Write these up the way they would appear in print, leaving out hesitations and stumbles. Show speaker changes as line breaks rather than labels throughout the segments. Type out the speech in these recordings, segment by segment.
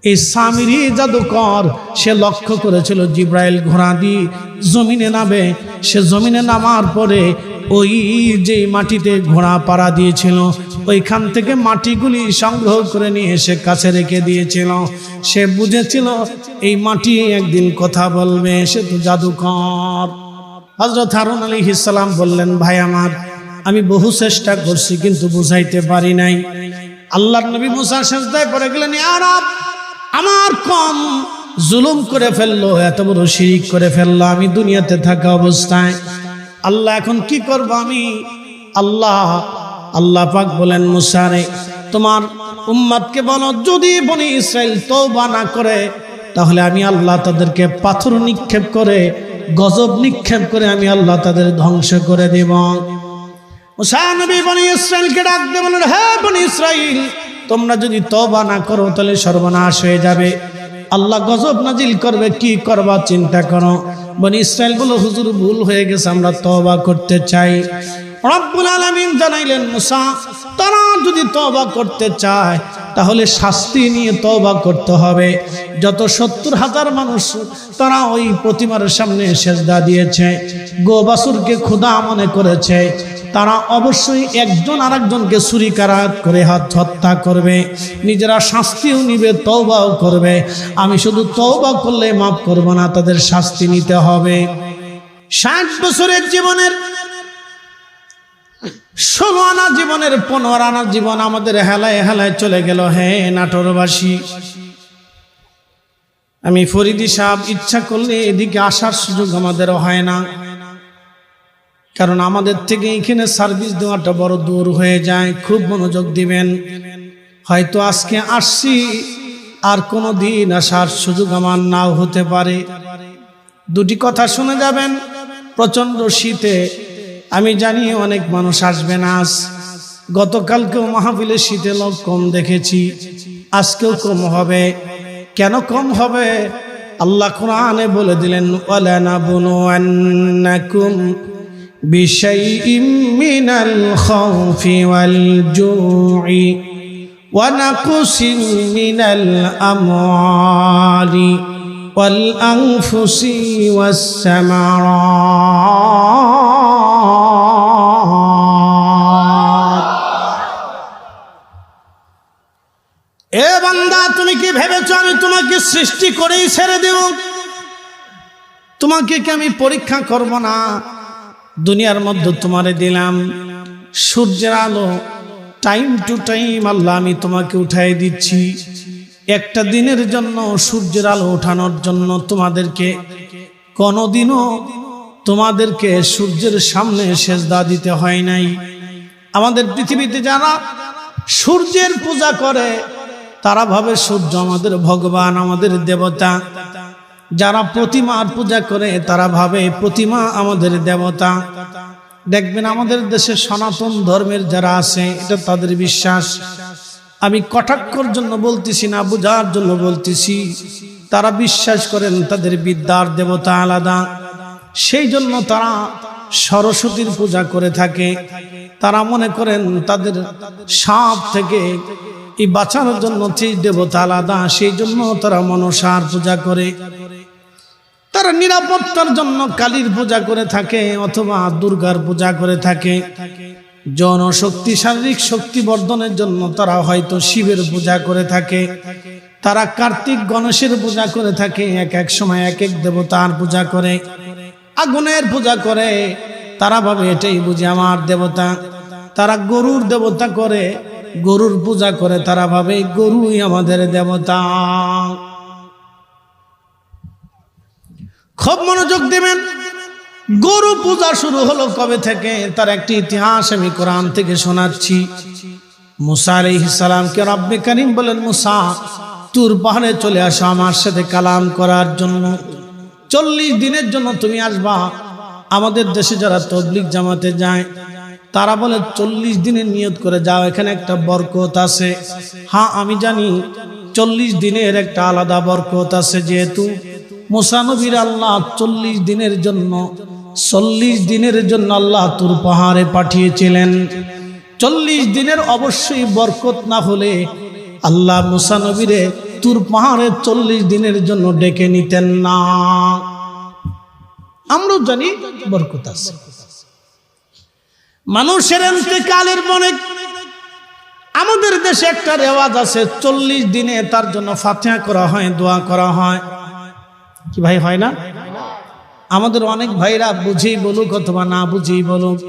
এই সামিরি জাদুকর সে লক্ষ্য করেছিল জিব্রাইল ঘোড়া দিয়ে জমিনে নামে। সে জমিনে নামার পরে ওই যে মাটিতে ঘোড়া পাড়া দিয়েছিল ওইখান থেকে মাটিগুলি সংগ্রহ করে নিয়ে এসে কাছে রেখে দিয়েছিল। সে বুঝেছিল এই মাটি একদিন কথা বলবে, সে তো জাদুকর। হযরত হারুন আলাইহিস সালাম বললেন, ভাই আমার, আমি বহু চেষ্টা করছি কিন্তু বুঝাইতে পারি নাই। আল্লাহর নবী মুসা সিজদায় পড়ে গেলেন, ইয়া রব, আমার কম জুলুম করে ফেললো, এত বড় শিরিক করে ফেললো আমি দুনিয়াতে থাকা অবস্থায়। আল্লাহ এখন কি করব আমি? আল্লাহ পাক বলেন, মুসা রে, তোমার উম্মতকে বলো যদি বনি ইসরাইল তওবা না করে তাহলে আমি আল্লাহ তাদেরকে পাথর নিক্ষেপ করে, গজব নিক্ষেপ করে আমি আল্লাহ তাদের ধ্বংস করে দেব। মুসা নবী বনি ইসরাইলকে ডাক দিয়ে বলেন, হে বনি ইসরাইল, তোমরা যদি তওবা না করো তাহলে সর্বনাশ হয়ে যাবে, আল্লাহ গজব নাজিল করবে, কি করবা চিন্তা করো। বনি ইসরাইল বলো, হুজুর ভুল হয়ে গেছে, আমরা তওবা করতে চাই। রব্বুল আলামিন জানাইলেন, মুসা, তারা যদি তওবা করতে চায় তাহলে শাস্তি নিয়ে তওবা করতে হবে। যত 70,000 মানুষ তারা ওই প্রতিমার সামনে সেজদা দিয়েছে, গোবাসুরকে খোদা মনে করেছে, তারা অবশ্যই একজন আরেকজনকে ছুরিকাঘাত করে হত্যা করবে, নিজেরা শাস্তিও নিবে, তওবাও করবে। আমি শুধু তওবা করলে মাফ করব না, তাদের শাস্তি নিতে হবে। 60 বছরের জীবনের 16 আনা জীবনের 15 আনা জীবন আমাদের হেলায় হেলায় চলে গেল। হে নাটোরবাসী, আমি ফরিদি সাহেব ইচ্ছা করলে এদিকে আসার সুযোগ আমাদের হয় না, কারণ আমাদের থেকে এখানে সার্ভিস দেওয়াটা বড় দূর হয়ে যায়। খুব মনোযোগ দিবেন, হয়তো আজকে আসছি আর কোনো দিন আসার সুযোগ আমার নাও হতে পারে। দুটি কথা শুনে যাবেন। প্রচন্ড শীতে আমি জানি অনেক মানুষ আসবে না। গতকালকেও মাহফিলে শীতে লোক কম দেখেছি, আজকেও কম হবে। কেন কম হবে? আল্লাহ কোরআনে বলে দিলেন, ওয়ালা নাবলুওয়ান্নাকুম বিশাইইম মিনাল খাউফি ওয়াল জু'i ওয়া নাকসিম মিনাল আমওয়ালি ওয়াল আনফুসি ওয়াস সামারাত। এ বান্দা, তুমি কি ভেবেছো আমি তোমাকে সৃষ্টি করেই ছেড়ে দেব? তোমাকে কি আমি পরীক্ষা করব না? দুনিয়ার মধ্যে তোমারে দিলাম সূর্যের আলো, টাইম টু টাইম আল্লাহ আমি তোমাকে উঠাই দিচ্ছি। একটা দিনের জন্য সূর্যের আলো ওঠানোর জন্য তোমাদেরকে কোনোদিনও তোমাদেরকে সূর্যের সামনে সেজদা দিতে হয় নাই। আমাদের পৃথিবীতে যারা সূর্যের পূজা করে তারা ভাবে সূর্য আমাদের ভগবান, আমাদের দেবতা। যারা প্রতিমার পূজা করে তারা ভাবে প্রতিমা আমাদের দেবতা। দেখবেন আমাদের দেশে সনাতন ধর্মের যারা আছে, এটা তাদের বিশ্বাস। আমি কটাক্ষর জন্য বলতেছি না, বোঝার জন্য বলতেছি। তারা বিশ্বাস করেন তাদের বিদ্যার দেবতা আলাদা, সেই জন্য তারা সরস্বতীর পূজা করে থাকে। তারা মনে করেন তাদের সাপ থেকে এই বাঁচানোর জন্য সেই দেবতা আলাদা, সেই জন্য তারা মনসার পূজা করে। তারা নিরাপত্তার জন্য কালীর পূজা করে থাকে অথবা দুর্গার পূজা করে থাকে। জনশক্তি, শারীরিক শক্তি বর্ধনের জন্য তারা হয়তো শিবের পূজা করে থাকে। তারা কার্তিক গণেশের পূজা করে থাকে, এক এক সময় এক এক দেবতার পূজা করে, আগুনের পূজা করে। তারা ভাবে এটাই বুঝি আমার দেবতা। তারা গরুর দেবতা করে, গরুর পূজা করে, তারা ভাবে গরুই আমাদের দেবতা। খুব মনোযোগ দিবেন। গরু পূজা শুরু হলো কবে থেকে তার একটি ইতিহাস আমি কোরআন থেকে শোনাচ্ছি। মুসা আলাইহিস সালামকে রব্বে কারীম বলেন, মুসা, তুর পাহাড়ে চলে আসো আমার সাথে কালাম করার জন্য। 40 দিনের জন্য তুমি আসবা। আমাদের দেশে যারা তাবলীগ জামাতে যায় তারা বলে 40 দিনের নিয়ত করে যাও, এখানে একটা বরকত আছে। হ্যাঁ, আমি জানি 40 দিনের একটা আলাদা বরকত আছে, যেহেতু মুসা নবীর আল্লাহ 40 দিনের জন্য আল্লাহ তুর পাহাড়ে পাঠিয়েছিলেন। 40 দিনের অবশ্যই বরকত না হলে আল্লাহ মুসা নবীরে তুর পাহাড়ে 40 দিনের জন্য ডেকে নিতেন না। আমরাও জানি বরকত আছে। মানুষের ইন্তেকালের পরে আমাদের দেশে একটা রেওয়াজ আছে, 40 দিনে তার জন্য ফাতিহা করা হয়, দোয়া করা হয়। কি ভাই হয় না? আমাদের অনেক ভাইরা বুঝি বলুক অথবা না বুঝি বলুক,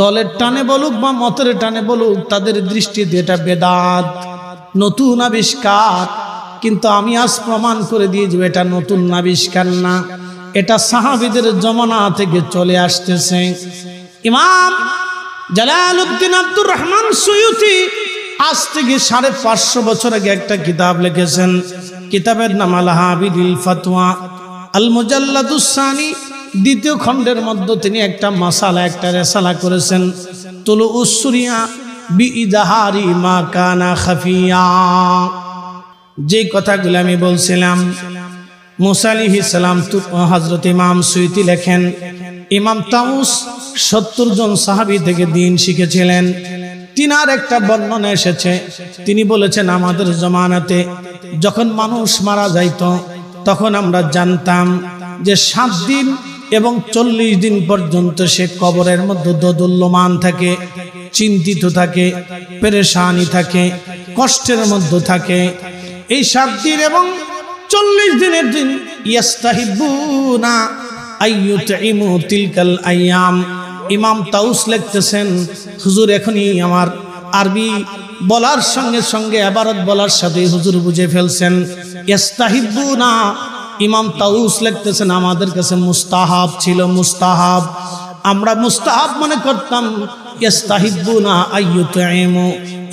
দলের টানে বলুক বা মতের টানে বলুক, তাদের দৃষ্টিতে এটা বেদাত, নতুন আবিষ্কার। কিন্তু আমি আজ প্রমাণ করে দিয়ে যাব এটা নতুন আবিষ্কার না, এটা সাহাবীদের জমানা থেকে চলে আসতেছে। ইমাম জালালউদ্দিন আব্দুর রহমান সুয়ুতি আজ থেকে 550 বছর আগে একটা কিতাব লিখেছেন। কিতাবের নাম আল হাবিদিল ফাতওয়া আল মুজাল্লাদুস সানি, দ্বিতীয় খণ্ডের মধ্যে তিনি একটা মাসালা, একটা রেসালা করেছেন, তুলু উসুরিয়া বিইজাহারি মা কানা খাফিয়া। যে কথাগুলো আমি বলছিলাম, মুসা আলাইহিস সালাম হযরত ইমাম সুয়ুতি লেখেন, ইমাম তাউস 70 জন সাহাবী থেকে দ্বীন শিখেছিলেন। তিনার একটা বর্ণনা এসেছে, তিনি বলেছেন আমাদের জমানাতে যখন মানুষ মারা যাইত তখন আমরা জানতাম যে 7 দিন এবং 40 দিন পর্যন্ত সে কবরের মধ্যে দোদুল্যমান থাকে, চিন্তিত থাকে, পেরেশানি থাকে, কষ্টের মধ্যে থাকে। এই 7 দিন এবং 40 দিনের দিন ইয়াস্তাহিবুনা আইয়ুতইমু তিলকাল আইয়াম। ইমাম তাউস লিখতেছেন, হুজুর এখনই আমার আরবি বলার সঙ্গে সঙ্গে ইবারত বলার সাথে হুজুর বুঝে ফেলছেন। ইস্তাহিবুনা, ইমাম তাউস লিখতেছেন আমাদের কাছে মুস্তাহাব ছিল, মুস্তাহাব। আমরা মুস্তাহাব মনে করতাম। ইস্তাহিবুনা আইয়ুতইমু,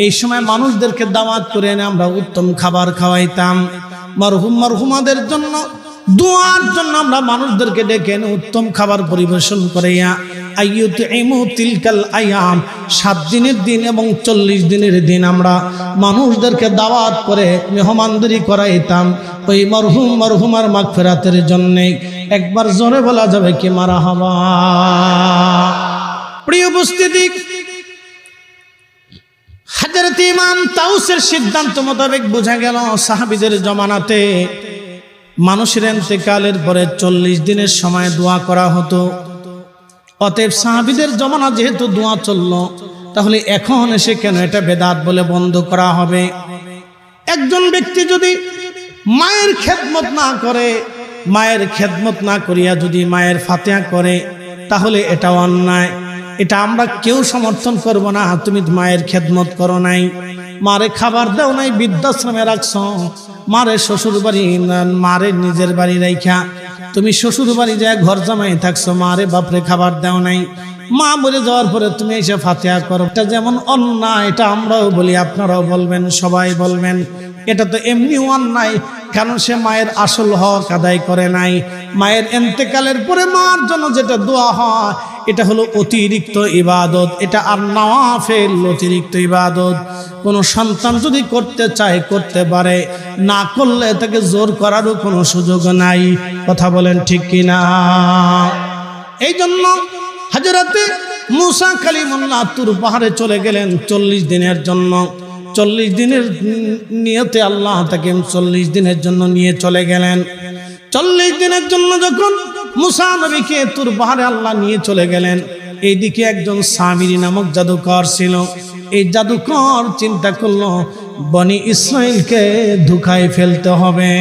এই সময় মানুষদেরকে দাওয়াত করে এনে আমরা উত্তম খাবার খাওয়াইতাম। মরহুম মরহুমাদের জন্য দোয়ার জন্য আমরা মানুষদেরকে ডেকে এনে উত্তম খাবার পরিবেশন করাইয়া আইয়ুতইমু তিলকাল আইয়াম, 7 দিনের দিন এবং 40 দিনের দিন আমরা মানুষদেরকে দাওয়াত করে মেহমানদারি করাইতাম ওই মরহুম মরহুমার মাগফিরাতের জন্য। একবার জোরে বলা যাবে কি মারহাবা? প্রিয় উপস্থিতি, হযরত ইমাম তাউসের সিদ্ধান্ত মোতাবেক বোঝা গেল সাহাবীদের জমানাতে মানুষের ইন্তেকালের পরে 40 দিনের সময় দোয়া করা হতো। অতএব সাহাবীদের জমানা যেহেতু দোয়া চললো, তাহলে এখন এসে কেন এটা বেদাত বলে বন্ধ করা হবে? একজন ব্যক্তি যদি মায়ের খেদমত না করে, মায়ের খেদমত না করিয়া যদি মায়ের ফাতিহা করে, তাহলে এটা অন্যায়। এটা আমরা কেউ সমর্থন করব না। তুমি মায়ের খেদমত করো নাই, মারে খাবার দাও নাই, বৃদ্ধাশ্রমে রাখছ, মারে শ্বশুর বাড়ি, মারে নিজের বাড়ি রাইখা তুমি শ্বশুর বাড়ি যায় ঘর জামাই থাকছো, মারে বাপরে খাবার দাও নাই, মা মরে যাওয়ার পরে তুমি এসে ফাতিহা করো। এটা যেমন অন্যায়, এটা আমরাও বলি, আপনারাও বলবেন, সবাই বলবেন। এটা তো এমনি অন্যায়, কারণ সে মায়ের আসল হক আদায় করে নাই। মায়ের ইন্তেকালের পরে মার জন্য যেটা দোয়া হয় এটা হলো অতিরিক্ত ইবাদত, এটা আর নওয়াফিল, অতিরিক্ত ইবাদত। কোনো সন্তান যদি করতে চায় করতে পারে, না করলে তাকে জোর করারও কোনো সুযোগ নাই। কথা বলেন ঠিক কিনা? এই জন্য হযরতে মুসা কালিমুল্লাহ তুর পাহাড়ে চলে গেলেন 40 দিনের জন্য। 40 দিনের নিয়তে আল্লাহ তাকে 40 দিনের জন্য নিয়ে চলে গেলেন। 40 দিনের জন্য যখন মুসা নবীকে তুর পাহাড়ে আল্লাহ নিয়ে চলে গেলেন, এইদিকে একজন সামিরি নামক জাদুকর ছিল। এই জাদুকর চিন্তা করলো বনি ইসরাইলকে ধোঁকায় ফেলতে হবে।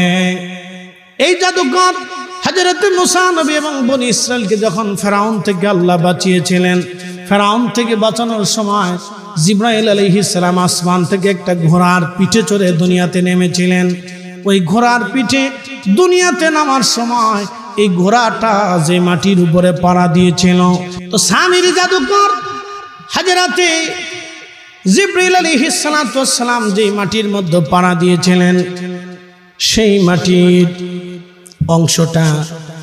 এই জাদুকর হযরত মুসা নবী এবং বনি ইসরাইলকে যখন ফেরাউন থেকে আল্লাহ বাঁচিয়েছিলেন, ফেরাউন থেকে বাঁচানোর সময় জিবরাইল আলাইহিস সালাম আসমান থেকে একটা ঘোড়ার পিঠে চড়ে দুনিয়াতে নেমেছিলেন। ওই ঘোড়ার পিঠে দুনিয়াতে নামার সময় এই ঘোড়াটা যে মাটির উপরে পাড়া দিয়েছিল, তো সামিরি জাদুকর হযরতে জিবরাইল আলাইহিস সালাম যে মাটির মধ্যে পাড়া দিয়েছিলেন, সেই মাটির অংশটা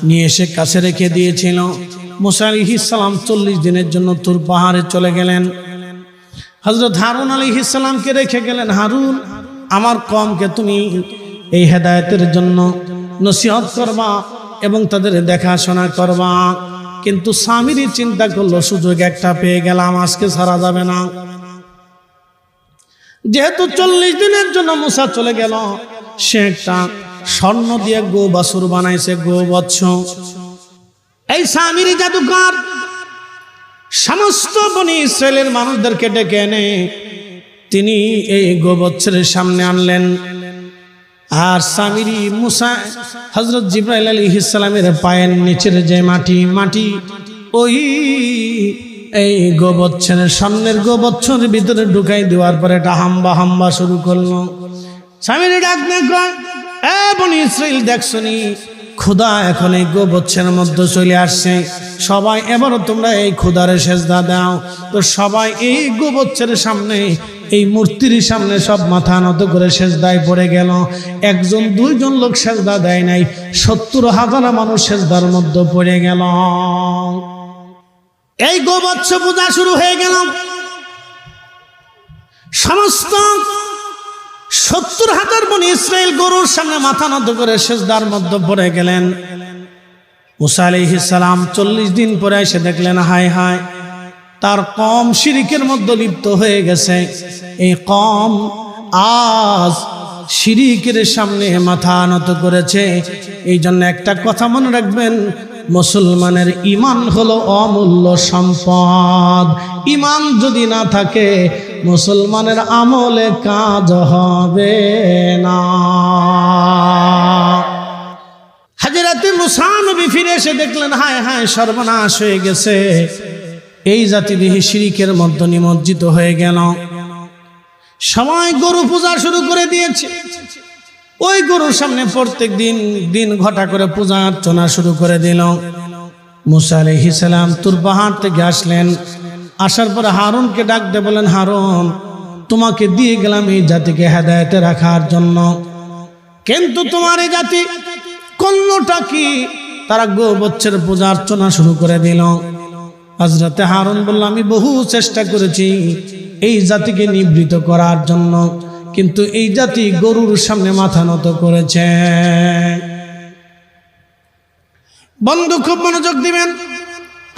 নিয়ে এসে কাছে রেখে দিয়েছিল। মুসা আলাইহিস সালাম 40 দিনের জন্য তুর পাহাড়ে চলে গেলেন। হযরত হারুন আলাইহিস সালামকে রেখে গেলেন, হারুন আমার কওমকে তুমি এই হেদায়েতের জন্য নসিহত করবা এবং তাদের দেখাশোনা করবা। কিন্তু সামিরি চিন্তা করলো সুযোগ একটা পেয়ে গেলাম, আজকে ছাড়া যাবে না। যেহেতু 40 দিনের জন্য মুসা চলে গেল, সে একটা স্বর্ণ দিয়ে গো বাছুর বানাইছে, গো বৎস। এই সামিরি জাদুকর সমস্ত বনি ইসরায়েলের মানুষদেরকে ডেকে এনে তিনি এই গো বৎসের সামনে আনলেন। আর সামিরি মুসা হযরত জিবরাইল আলাইহিস সালামের পায়ের নিচের যে মাটি ওই এই গোবৎসের সামনের গোবৎসের ভিতরে ঢুকাই দেওয়ার পরে এটা হাম্বা শুরু করলো। সামিরি ডাক দেখো, এ বনি ইসরাইল দেখছনি খোদা এখন এই গোবৎসের মধ্যে চলে আসছে, সবাই এবারও তোমরা এই খোদারে সেজদা দাও। তো সবাই এই গোবৎসের সামনে, এই মূর্তির সামনে সব মাথা নত করে সেজদায় পড়ে গেল। একজন দুইজন লোক সেজদা দেয় নাই, 70,000 মানুষ সেজদার মধ্যে পড়ে গেল। এই গোবৎস পূজা শুরু হয়ে গেল। সমস্ত 70,000 বনি ইসরায়েল গরুর সামনে মাথা নত করে সেজদার মধ্যে পড়ে গেলেন। মুসা আলাইহিস সালাম 40 দিন পরে এসে দেখলেন, হায় হায়, তার কম শিরিকের মধ্যে লিপ্ত হয়ে গেছে। এই কম আজ শিরিকের সামনে মাথা নত করেছে। এই জন্য একটা কথা মনে রাখবেন, মুসলমানের ঈমান হলো অমূল্য সম্পদ। ঈমান যদি না থাকে মুসলমানের আমলে কাজ হবে না। হযরতে মুসা নবী ফিরে এসে দেখলেন, হায় হায়, সর্বনাশ হয়ে গেছে, এই জাতি দেহি শিরিকের মধ্যে নিমজ্জিত হয়ে গেল। সবাই গরু পূজা শুরু করে দিয়েছে। ওই গরুর সামনে প্রত্যেক দিন ঘটা করে পূজা অর্চনা শুরু করে দিল। মুসা আলাইহিস সালাম তুর পাহাড় থেকে আসলেন। আসার পরে হারুনকে ডাক দিয়ে বলেন, হারুন, তোমাকে দিয়ে গেলাম এই জাতিকে হেদায়েতে রাখার জন্য, কিন্তু তোমার এই জাতি করলোটা কি? তারা গোবৎসের পূজা অর্চনা শুরু করে দিল। হযরতে হারুন বলল, আমি বহু চেষ্টা করেছি এই জাতিকে নিবৃত করার জন্য, কিন্তু এই জাতি গরুর সামনে মাথা নত করেছে। বন্ধু, খুব মনোযোগ দিবেন।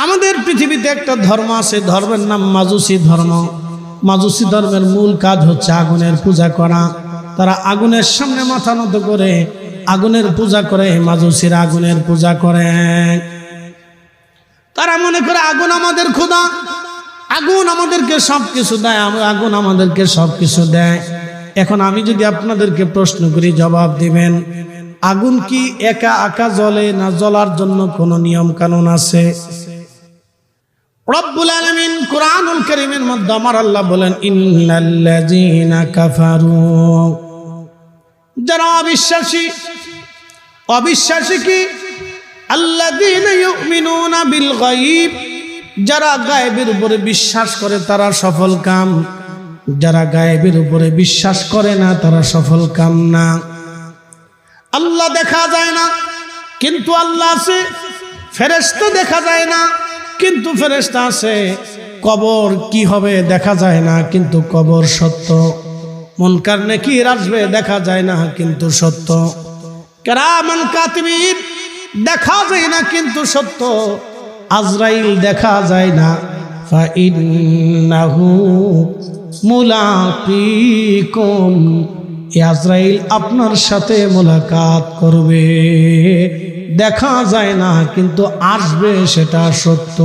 আমাদের পৃথিবীতে একটা ধর্ম আছে, ধর্মের নাম মাজুসি ধর্ম। মাজুসি ধর্মের মূল কাজ হচ্ছে আগুনের পূজা করা। তারা আগুনের সামনে মাথা নত করে আগুনের পূজা করে। মাজুসিরা আগুনের পূজা করে। তারা মনে করে আগুন আমাদের খোদা, আগুন আমাদেরকে সবকিছু দেয়, আগুন আমাদেরকে সবকিছু দেয়। এখন আমি যদি আপনাদেরকে প্রশ্ন করি, জবাব দিবেন। আগুন কি একা একা জ্বলে, না জ্বলার জন্য কোনো নিয়ম কানুন আছে? রব্বুল আলামিন কুরআনুল কারীমের মধ্যে আমার আল্লাহ বলেন, ইন্নাল্লাযীনা কাফারু, যারা অবিশ্বাসী কি? আল্লাযীনা ইউমিনুনা বিল গায়ব, যারা গায়েবের উপরে বিশ্বাস করে তারা সফল কাম। যারা গায়েবের উপরে বিশ্বাস করে না তারা সফল কাম না। আল্লাহ দেখা যায় না কিন্তু আল্লাহ আছে। ফেরেশতা দেখা যায় না কিন্তু ফেরেশতা আছে। কবর কি হবে দেখা যায় না কিন্তু কবর সত্য। মুনকার নাকির আসবে দেখা যায় না কিন্তু সত্য। কিরামান কাতিবিন দেখা যায় না কিন্তু সত্য। আজরাইল দেখা যায় না, ফা ইন্নাহু মুলাকিকুম, আজরাইল আপনার সাথে মুলাকাত করবে। দেখা যায় না কিন্তু আসবে, সেটা সত্য।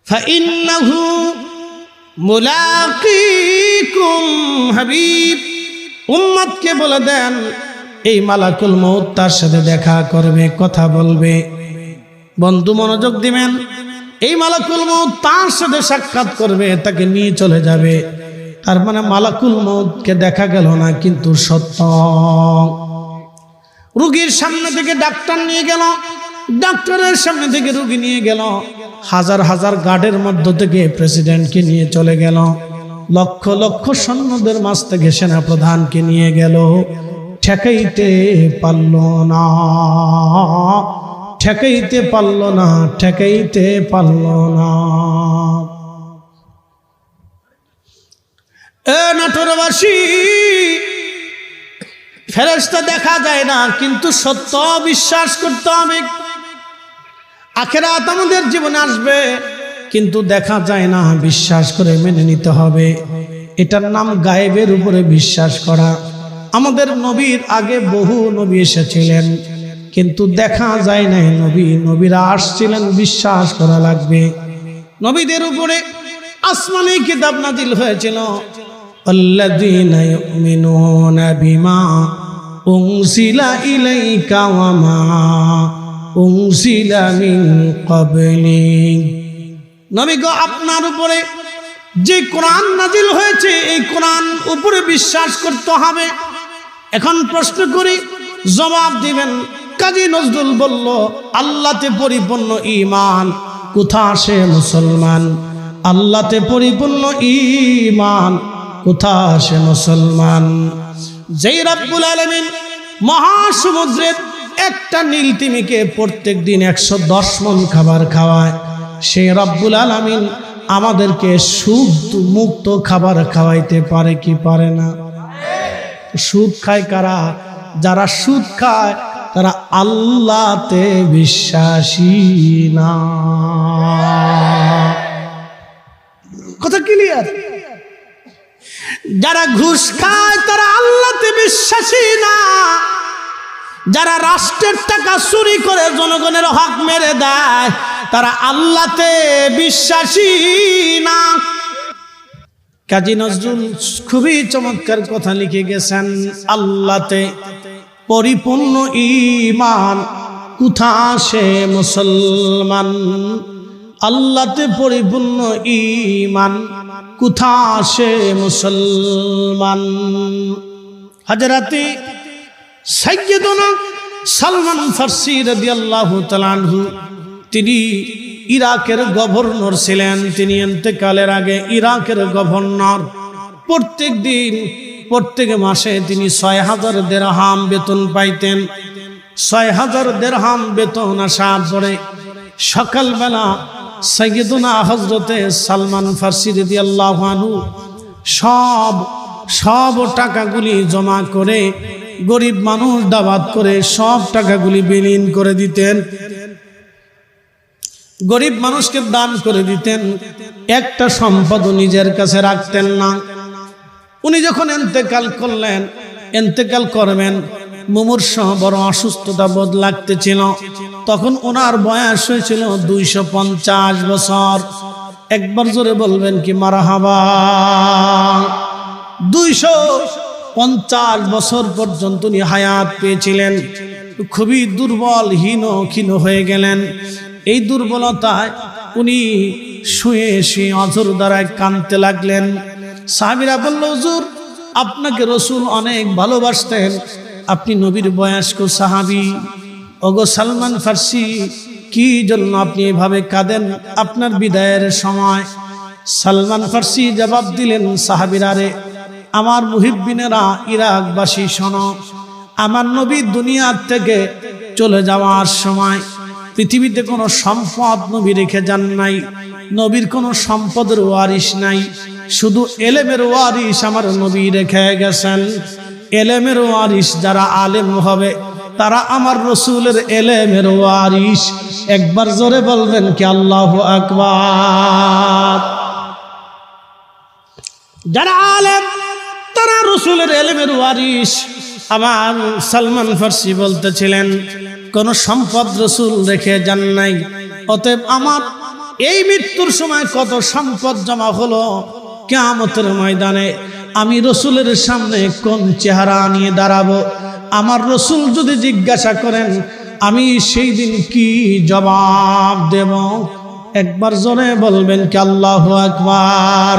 ফা ইন্নাহু মুলাকিকুম, হাবিব উম্মতকে বলে দেন এই মালাকুল মউত তার সাথে দেখা করবে, কথা বলবে। বন্ধু মনোযোগ দিবেন, এই মালাকুল মউত তার সাথে সাক্ষাৎ করবে, তাকে নিয়ে চলে যাবে। তার মানে মালাকুল মউতকে দেখা গেল না কিন্তু সত্য। রোগীর সামনে থেকে ডাক্তার নিয়ে গেল, ডাক্তারের সামনে থেকে রোগী নিয়ে গেল। হাজার হাজার গার্ডের মধ্য থেকে প্রেসিডেন্টকে নিয়ে চলে গেল। লক্ষ লক্ষ সৈন্যদের মাঝ থেকে সেনা প্রধানকে নিয়ে গেল। ঠেকাইতে পারল না, ঠেকাইতে পারল না, ঠেকাইতে পারল না। এ নাটোরবাসী, ফেরেশতা দেখা যায় না কিন্তু সত্য বিশ্বাস করতে হবে। আখিরাত আমাদের জীবনে আসবে কিন্তু দেখা যায় না, বিশ্বাস করে মেনে নিতে হবে। এটার নাম গায়েবের উপরে বিশ্বাস করা। আমাদের নবীর আগে বহু নবী এসেছিলেন, কিন্তু দেখা যায় নাই নবীরা আসছিলেন, বিশ্বাস করা লাগবে। নবীদের উপরে আসমানি কিতাব নাজিল হয়েছিল, আল্লাযীনা ইউমিনুনা বিমা উনজিলা ইলাইকা ওয়া মা উনজিলা মিন ক্বাবলিক। নবী গো, আপনার উপরে যে কোরআন নাজিল হয়েছে এই কোরআন উপরে বিশ্বাস করতে হবে। এখন প্রশ্ন করি, জবাব দিবেন। কাজী নজরুল বলল, আল্লাহতে পরিপূর্ণ ঈমান কোথা আসে মুসলমান? আল্লাহতে পরিপূর্ণ ঈমান কোথা আসে মুসলমান? যেই রব্বুল আলামিন মহাসমুদ্রের একটা নীল তিমিকে প্রত্যেক দিন 110 মণ খাবার খাওয়ায়, সেই রব্বুল আলামিন আমাদেরকে সুদ মুক্ত খাবার খাওয়াইতে পারে কি পারে না? সুদ খায় কারা? যারা সুদ খায় তারা আল্লাহতে বিশ্বাসী না। কথা ক্লিয়ার? যারা ঘুষ খায় তারা আল্লাহতে বিশ্বাসী না। যারা রাষ্ট্রের টাকা চুরি করে জনগণের হক মেরে দেয় তারা আল্লাহতে বিশ্বাসী না। কাজী নজরুল খুবই চমৎকার কথা লিখে গেছেন, আল্লাহতে পরিপূর্ণ ঈমান কোথা আসে মুসলমান? আল্লাহতে পরিপূর্ণ ঈমান কোথা আসে মুসলমান? হযরতে সাইয়্যিদুনা সালমান ফারসি রাদিয়াল্লাহু তাআলা আনহু, তিনি ইরাকের গভর্নর ছিলেন। তিনি ইন্তেকালের আগে ইরাকের গভর্নর প্রত্যেক মাসে তিনি 6000 দিরহাম বেতন পাইতেন। 6000 দিরহাম বেতন আসার পরে সকালবেলা সাইয়্যিদুনা হযরতে সালমান ফারসি রাদিয়াল্লাহু আনহু সব টাকাগুলি জমা করে গরিব মানুষ দাওয়াত করে সব টাকাগুলি বিলীন করে দিতেন, গরিব মানুষকে দান করে দিতেন। একটা সম্পদও নিজের কাছে রাখতেন না। উনি যখন ইন্তেকাল করবেন, মুমূর্ষ বড় অসুস্থতা বোধ লাগতেছিল। তখন ওনার বয়স হয়েছিল 250 বছর। একবার জোরে বলবেন কি মারহাবা? 250 বছর পর্যন্ত উনি হায়াত পেয়েছিলেন। খুবই দুর্বল, ক্ষীণ হয়ে গেলেন। এই দুর্বলতায় উনি শুয়ে অঝর দ্বারায় কাঁদতে লাগলেন। সাহাবীরা বলল, হুজুর আপনাকে রাসূল অনেক ভালোবাসতেন, আপনি নবীর বয়স্ক সাহাবী। ওগো সালমান ফারসি, কি জন্য আপনি এভাবে কাঁদেন আপনার বিদায়ের সময়? সালমান ফারসি জবাব দিলেন, সাহাবীরা রে, আমার মুহিব্বিনেরা, ইরাকবাসী শোনো, আমার নবী দুনিয়ার থেকে চলে যাওয়ার সময় পৃথিবীতে কোনো সম্পদ নবী রেখে যান নাই। নবীর কোনো সম্পদের ওয়ারিশ নাই, শুধু এলেমের ওয়ারিশ আমার নবী রেখে গেছেন। এলেমের ওয়ারিশ যারা আলেম হবে তারা আমার রসুলের এলেমের ওয়ারিশ। একবার জোরে বলবেন কি আল্লাহু আকবার? যারা আলেম তারা রসুলের এলেমের ওয়ারিশ। আমার সালমান ফারসি বলতেছিলেন, কোন সম্পদ রসুল রেখে যান নাই। অতএব আমার এই মৃত্যুর সময় কত সম্পদ জমা হলো, কিয়ামতের ময়দানে আমি রসুলের সামনে কোন চেহারা নিয়ে দাঁড়াবো? আমার রসুল যদি জিজ্ঞাসা করেন আমি সেই দিন কি জবাব দেব? একবার জোরে বলবেন কি আল্লাহু আকবার?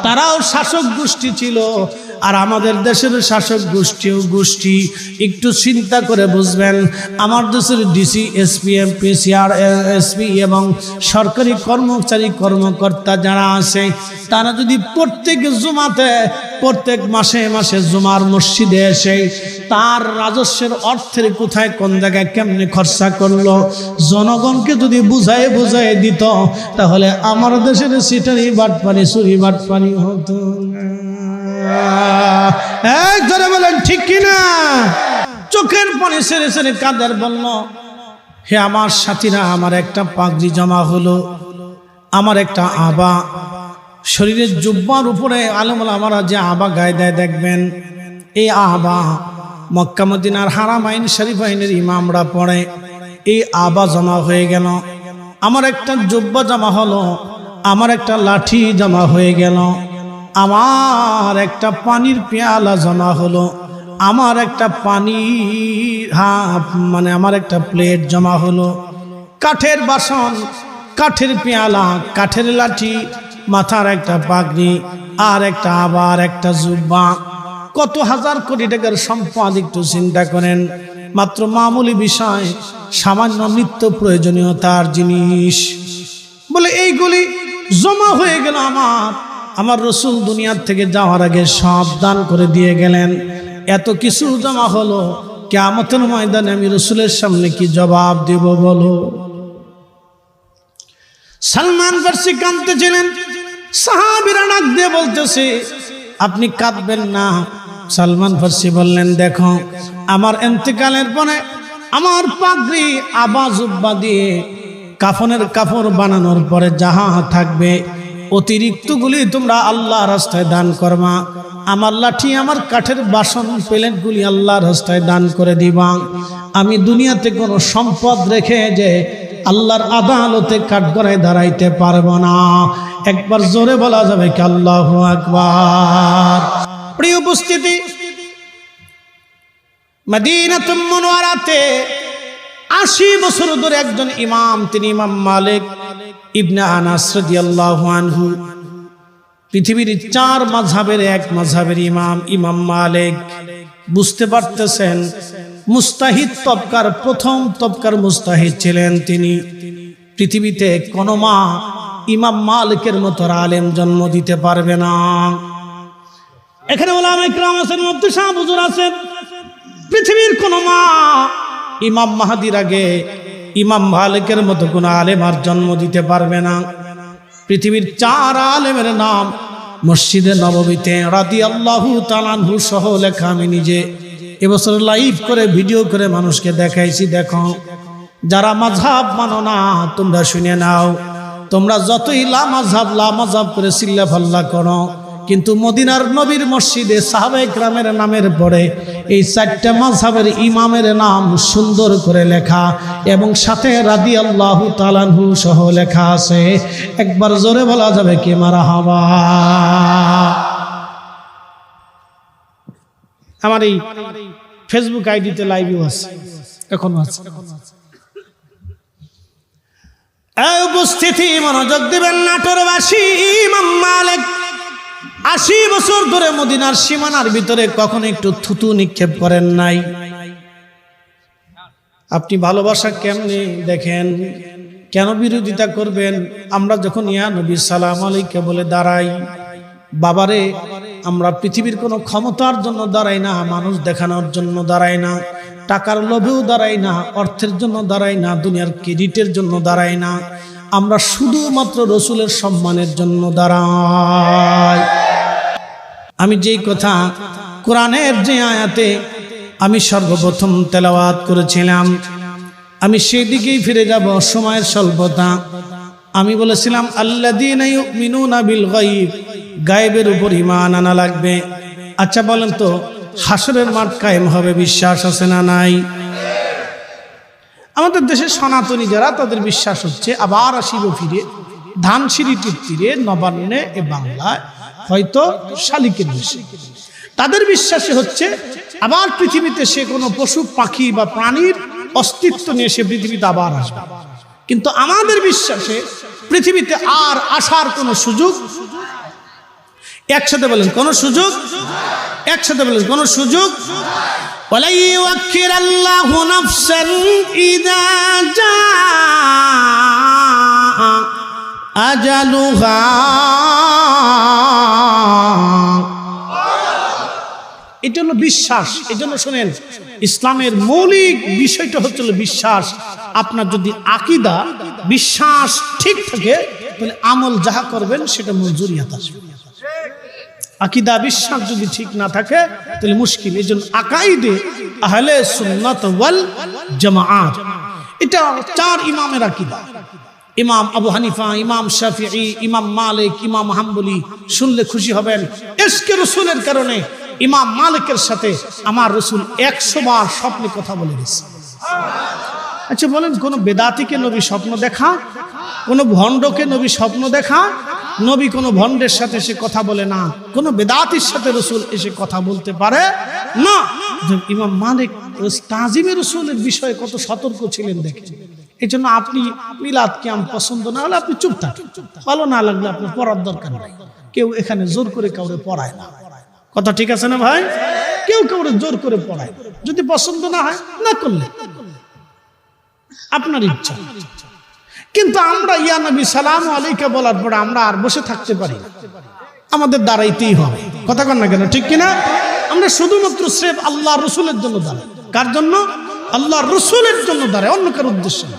তারাও শাসক গোষ্ঠী ছিল, আর আমাদের দেশের শাসক গোষ্ঠী একটু চিন্তা করে বুঝবেন। আমার দেশের ডিসি, এসপি, এমপি, এসপি এবং সরকারি কর্মকর্তা যারা আছে, তারা যদি প্রত্যেক মাসে জুমার মসজিদে এসে তার রাজস্বের অর্থের কোথায় কোন জায়গায় কেমনে খরচা করলো জনগণকে যদি বুঝায় দিত, তাহলে আমার দেশের সিটারি বাটপানি চুরি বাটপানি হতো না। ধরে বলেন ঠিক কিনা? চোখের পানি সেরে সেরে কাঁদার বলল, হে আমার সাথীরা, আমার একটা পাগড়ি জমা হলো, আমার একটা আবা, শরীরের জুব্বার উপরে আলেম ওলামারা যে আবা গায়ে দেয় দেখবেন, এই আবা মক্কা মদিনার হারামাইন শরীফাইনের ইমামরা পড়ে, এই আবা জমা হয়ে গেল, আমার একটা জুব্বা জমা হলো, আমার একটা লাঠি জমা হয়ে গেল, আমার একটা পানির পেয়ালা জমা হলো, আমার একটা আমার একটা প্লেট জমা হলো, কাঠের বাসন, কাঠের পেয়ালা, কাঠের লাঠি, মাথার একটা পাগড়ি, আর একটা আবার একটা জুব্বা, কত হাজার কোটি টাকার সম্পদ একটু চিন্তা করেন। মাত্র মামুলি বিষয়, সামান্য নিত্য প্রয়োজনীয়তার জিনিস বলে এইগুলি জমা হয়ে গেল। আমার রসুল দুনিয়ার থেকে যাওয়ার আগে সব দান করে দিয়ে গেলেন। এত কিছু জমা হলো, কিয়ামতের ময়দানে আমি রসুলের সামনে কি জবাব দেব বলো? সালমান ফারসি কাঁদতেছিলেন, সাহাবীরা ডাক দিয়ে বলতেছে আপনি কাঁদবেন না। সালমান ফারসি বললেন, দেখো আমার ইন্তেকালের পরে আমার পাগড়ি আবা জুব্বা দিয়ে কাফনের কাপড় বানানোর পরে যাহা থাকবে অতিরিক্তগুলি তোমরা আল্লাহ রাস্তায় দান করবা। আমার লাঠি, আমার কাঠের বাসন প্লেটগুলি আল্লাহর রাস্তায় দান করে দিবা। আমি দুনিয়াতে কোনো সম্পদ রেখে যে আল্লাহর আদালতে কাঠগড়ায় দাঁড়াইতে পারবো না। একবার জোরে বলা যাবে কি আল্লাহু আকবার? প্রিয় উপস্থিতি, মদিনাতুল মুনাওয়ারাতে 80 বছর ধরে একজন ইমাম, তিনি ইমাম মালিক ইবনে আনাস রাদিয়াল্লাহু আনহু, পৃথিবীর 4 মাযহাবের এক মাযহাবের ইমাম, ইমাম মালিক। বুঝতে পারতেছেন, মুস্তাহিদ তবকার প্রথম তবকার মুস্তাহিদ ছিলেন তিনি। পৃথিবীতে কোনো মা ইমাম মালিকের মতো আলেম জন্ম দিতে পারবে না। এখানে উলামায়ে কিরাম আছেন, মুফতি সাহেব হুজুর আছেন। পৃথিবীর কোনো মা ইমাম মাহদির আগে ইমাম মালিকের মতো কোনো আলেম আর জন্ম দিতে পারবে না। পৃথিবীর 4 আলেমের নাম মসজিদে নববীতে রাদিয়াল্লাহু তাআলা আনহু সহ লেখা। আমি নিজে এবছর লাইভ করে ভিডিও করে মানুষকে দেখাইছি। দেখো, যারা মাযহাব মানো না তোমরা শুনে নাও। তোমরা যতই লা মাযহাব করে চিল্লা ফাল্লা করো, কিন্তু মদিনার নবীর মসজিদে সাহাবায়ে কেরামের নামের পরে এই 4টা মাযহাবের ইমামের নাম সুন্দর করে লেখা এবং সাথে রাদিয়াল্লাহু তাআলা আনহু সহ লেখা আছে। একবার জোরে বলা যাবে কি মারহাবা? আমার এই ফেসবুক আইডিতে লাইভও আছে, এখনো আছে। এই উপস্থিতি মনোযোগ দিবেন, নাটোরবাসী ইমাম মালিক 80 বছর ধরে মদিনার সীমানার ভিতরে কখনো একটু থুতু নিক্ষেপ করেন নাই। আপনি ভালোবাসা কেমনে দেখেন, কেন বিরোধিতা করবেন? আমরা যখন ইয়া নবী সালাম আলাইকা বলে দাঁড়াই, বাবারে আমরা পৃথিবীর কোনো ক্ষমতার জন্য দাঁড়াই না, মানুষ দেখানোর জন্য দাঁড়াই না, টাকার লোভেও দাঁড়াই না, অর্থের জন্য দাঁড়াই না, দুনিয়ার ক্রেডিটের জন্য দাঁড়াই না। আমরা শুধুমাত্র রসুলের সম্মানের জন্য দাঁড়াই। আমি যেই কথা কোরআনের যে আয়াতে আমি সর্বপ্রথম তেলাওয়াত করেছিলাম, আমি সেই দিকেই ফিরে যাব। সময়ের স্বল্পতা, আমি বলেছিলাম আল্লাযীনা ইউমিনুনা বিল গায়ব, গায়েবের উপর ঈমান আনা লাগবে। আচ্ছা বলেন তো, হাসরের মাঠ কায়েম হবে, বিশ্বাস আছে না নাই? আমাদের দেশের সনাতনী যারা, তাদের বিশ্বাস হচ্ছে আবার আসিব ফিরে, ধানসিঁড়িটির তীরে, নবান্নে, এ বাংলায়, হয়তো শালিকের দেশে। তাদের বিশ্বাসে হচ্ছে আবার পৃথিবীতে সে কোনো পশু পাখি বা প্রাণীর অস্তিত্ব নিয়ে সে পৃথিবীতে আবার আসবে। কিন্তু আমাদের বিশ্বাসে পৃথিবীতে আর আসার কোনো সুযোগ, একসাথে বলেন কোনো সুযোগ, একসাথে বলেন কোনো সুযোগ। ওয়ালা ইউআখিরাল্লাহু নাফসান ইযা জাআ আজালুহা। এটা হলো বিশ্বাস। এই জন্য শোনেন, ইসলামের মৌলিক বিষয়টা হচ্ছে বিশ্বাস। আপনার যদি আকীদা, বিশ্বাস ঠিক থাকে, তাহলে আমল যাহা করবেন সেটা মঞ্জুরিয়াত আসবে। আকীদা বিশ্বাস যদি ঠিক না থাকে তাহলে মুশকিল। এই জন্য আকাইদে আহলে সুন্নাত ওয়াল জামাআত, এটা 4 ইমামের আকীদা। ইমাম আবু হানিফা, ইমাম শাফিঈ, ইমাম মালিক, ইমাম হাম্বলি। শুনলে খুশি হবেন, ইশকে রাসূলের কারণে ইমাম মালিকের সাথে আমার রাসূল 100 বার স্বপ্নে কথা বলে গেছে। আচ্ছা বলেন, কোন বেদাতিকে নবী স্বপ্ন দেখা? কোন ভণ্ডকে নবী স্বপ্ন দেখা? নবী কোন ভণ্ডের সাথে সে কথা বলে না, কোন বেদাতির সাথে রাসূল এসে কথা বলতে পারে না। ইমাম মালিক তাজিমে রাসূলের বিষয়ে কত সতর্ক ছিলেন দেখেন। এই জন্য আপনি মিলাদ কিয়াম পছন্দ না হলে আপনি চুপ থাকেন, ভালো না লাগলে আপনার পড়ার দরকার নাই। কেউ এখানে জোর করে কাউরে পড়ায় না, কথা ঠিক আছে না ভাই? কেউ কাউরে জোর করে পড়ায় না। যদি পছন্দ না হয় না করলে আপনার ইচ্ছা। কিন্তু আমরা ইয়া নবী সালাম আলাইকা বলার পরে আমরা আর বসে থাকতে পারি না, আমাদের দাঁড়াইতেই হবে, কথা কন না কেন, ঠিক কিনা? আমরা শুধুমাত্র স্রেফ আল্লাহ রসুলের জন্য দাঁড়াই। কার জন্য? আল্লাহ রসুলের জন্য দাঁড়াই, অন্য কারো উদ্দেশ্য না।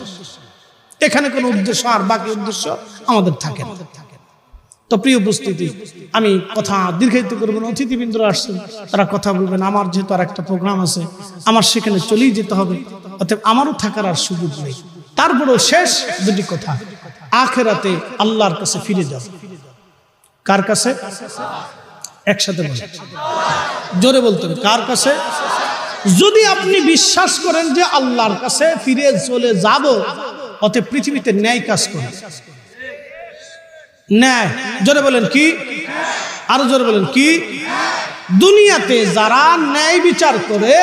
এখানে কোনো উদ্দেশ্য আর বাকি উদ্দেশ্য আমাদের থাকে না। তো প্রিয় উপস্থিতি, আমি কথা দীর্ঘায়িত করবো না। অতিথিবৃন্দরা আসছেন, তারা কথা বলবেন। আমার যেহেতু আর একটা প্রোগ্রাম আছে, আমার সেখানে চলেই যেতে হবে, অতএব আমারও থাকার আর সুযোগ নেই। তারপরেও শেষ দুটি কথা, আখিরাতে আল্লাহর কাছে ফিরে যাব। কার কাছে? একসাথে বলেন, জোরে বলতেন, কার কাছে? যদি আপনি বিশ্বাস করেন যে আল্লাহর কাছে ফিরে চলে যাব, অতএব পৃথিবীতে ন্যায় কাজ করুন। ন্যায়, জোরে বলেন কি? আরো জোরে বলেন কি? দুনিয়াতে যারা ন্যায় বিচার করে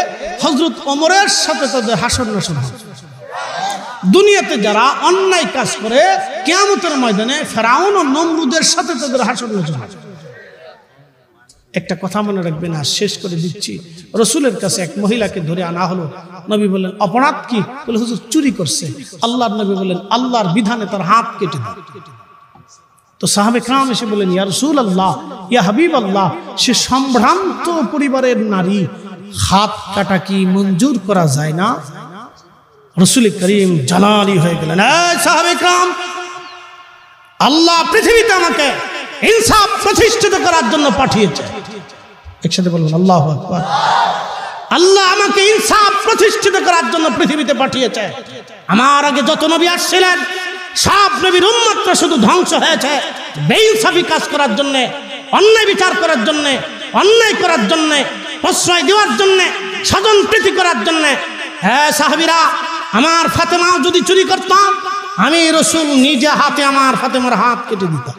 হযরত ওমরের সাথে তাদের হাসর নাসর হবে। দুনিয়াতে যারা অন্যায় কাজ করে কিয়ামতের ময়দানে ফেরাউন ও নমরুদের সাথে তাদের হাসর নাসর হবে। একটা কথা মনে রাখবেন, আর শেষ করে দিচ্ছি। রসুলের কাছে এক মহিলাকে ধরে আনা হলো। নবী বললেন, অপরাধ কি? বলে, হুজুর চুরি করছে। আল্লাহর নবী বললেন, আল্লাহর বিধানে তার হাত কেটে দাও। তো সাহাবে کرام এসে বললেন, ইয়া রাসূলুল্লাহ, ইয়া হাবিবাল্লাহ, সে সম্ভ্রান্ত পরিবারের নারী, হাত কাটা কি মঞ্জুর করা যায় না? রাসূল করিম জালালি হয়ে গেলেন, এই সাহাবে کرام, আল্লাহ পৃথিবীতে আমাকে ইনসাফ প্রতিষ্ঠিত করার জন্য পাঠিয়েছে। একসাথে বলুন আল্লাহু আকবার। আল্লাহ আমাকে ইনসাফ প্রতিষ্ঠিত করার জন্য পৃথিবীতে পাঠিয়েছে। আমার আগে যত নবী আসছিলেন, সব নবীর উম্মতরা শুধু ধ্বংস হয়েছে বেইনসাফি কাজ করার জন্য, অন্যায় বিচার করার জন্য, অন্যায় করার জন্য, প্রশ্রয় দেওয়ার জন্য, স্বজন প্রীতি করার জন্য। হ্যাঁ সাহাবীরা, আমার ফাতেমাও যদি চুরি করতাম, আমি রাসূল নিজে হাতে আমার ফাতেমার হাত কেটে দিতাম।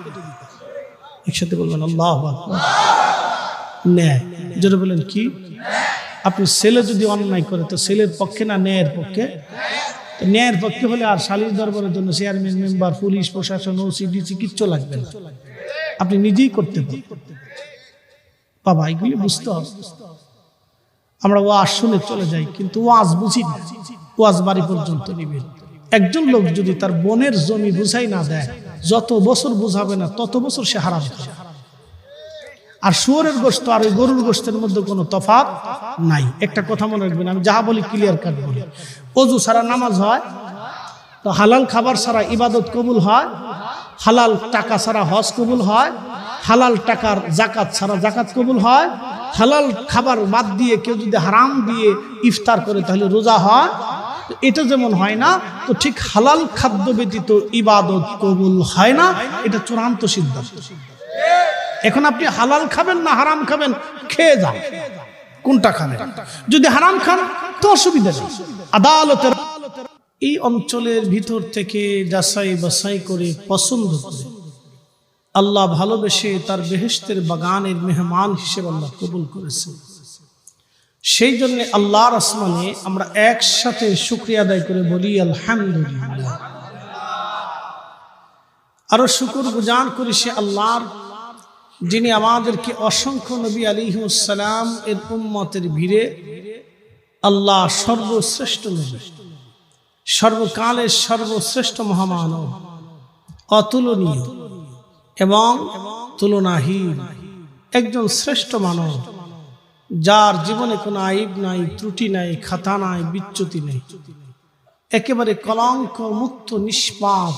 একসাথে বলবেন আল্লাহু আকবার। ন্যায়, জোরে বলেন কি? আপনি ছেলে যদি অন্যায় করে, তো ছেলের পক্ষে না ন্যায়ের পক্ষে? ন্যায়ের পক্ষে হলে আর সালিশ দরবারের জন্য চেয়ারম্যান, মেম্বার, পুলিশ প্রশাসন, ওসি, ডিসি কিচ্ছু লাগবে না, আপনি নিজেই করতে পারেন। বাবা, এগুলি বুঝতে হবে। আমরা ওয়াজ শুনে চলে যাই, কিন্তু ওয়াজ বুঝি না। ওয়াজ বাড়ি পর্যন্ত নিবেন। একজন লোক যদি তার বোনের জমি বুঝাই না দেয়, যত বছর বুঝাবে না তত বছর সে হারাম খাবে। আর শুয়োরের গোশত আর ওই গরুর গোশতের মধ্যে কোনো তফাৎ নাই। একটা কথা মনে রাখবেন, আমি যাহা বলি ক্লিয়ার কাট বলি। ওযু ছাড়া নামাজ হয়, তো হালাল খাবার ছাড়া ইবাদত কবুল হয়, হালাল টাকা ছাড়া হজ কবুল হয়, হালাল টাকার যাকাত ছাড়া যাকাত কবুল হয়, হালাল খাবার বাদ দিয়ে কেউ যদি হারাম দিয়ে ইফতার করে তাহলে রোজা হয়। এটা যেমন হয় না, তো ঠিক হালাল খাদ্য ব্যতীত ইবাদত কবুল হয় না। এটা চূড়ান্ত সিদ্ধান্ত। এখন আপনি হালাল খাবেন না হারাম খাবেন, খেয়ে যান, কোনটা খাবেন? যদি হারাম খান তো অসুবিধা নেই। আদালতের এই অঞ্চলের ভিতর থেকে যাচাই বাছাই করে পছন্দ করে আল্লাহ ভালোবেসে তার বেহেশতের বাগানের মেহমান হিসেবে আল্লাহ কবুল করেছে। সেই জন্য আল্লাহর আসমানে আমরা একসাথে শুকরিয়া আদায় করে বলি আলহামদুলিল্লাহ। আরো শুকর গুজার করি সে আল্লাহর, যিনি আমাদেরকে অসংখ্য নবী আলাইহিস সালাম এর উম্মতের ভিড়ে আল্লাহ সর্বশ্রেষ্ঠ নবী, সর্বকালের সর্বশ্রেষ্ঠ মহামানব, অতুলনীয় এবং তুলনাহীন একজন শ্রেষ্ঠ মানব, যার জীবনে কোনো আইব নাই, ত্রুটি নাই, খাতা নাই, বিচ্যুতি নেই, একেবারে কলঙ্ক মুক্ত নিষ্পাপ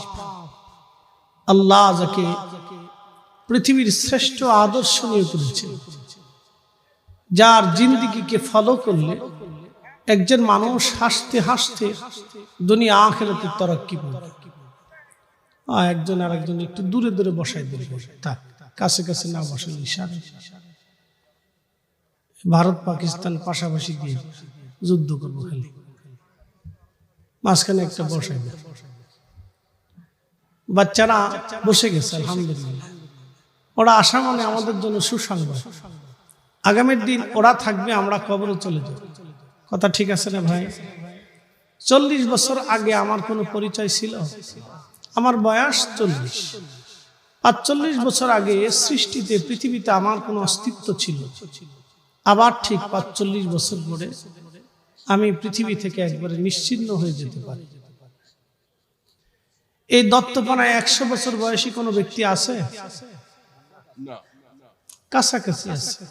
আল্লাহ যাকে পৃথিবীর শ্রেষ্ঠ আদর্শনীয় করেছেন, যার জিন্দেগিকে ফলো করলে একজন মানুষ হাসতে হাসতে দুনিয়া আখিরাতে তারাক্কি করবে। একজন আর একজন একটু দূরে দূরে বসাই দেবে, থাক, কাছে কাছে না বসাই, ইশারা। ভারত পাকিস্তান পাশাপাশি দিয়ে যুদ্ধ করবো, খালি মাঝখানে একটা বসাই দেব। বাচ্চারা বসে গেছে আলহামদুলিল্লাহ। ওরা আসা মানে আমাদের জন্য সুসংবাদ। আগামীর দিন ওরা থাকবে, আমরা কবরে চলে যাব। কথা ঠিক আছে না ভাই? 40 বছর আগে আমার কোনো পরিচয় ছিল? আমার বয়স 40। 45 বছর আগে সৃষ্টিতে পৃথিবীতে আমার কোনো অস্তিত্ব ছিল। আবার ঠিক 45 বছর পরে আমি পৃথিবী থেকে একবারে নিশ্চিহ্ন হয়ে যেতে পারি। এই দত্তপাড়ায় 100 বছর বয়সী কোনো ব্যক্তি আছে? কাছাকাছি আছে।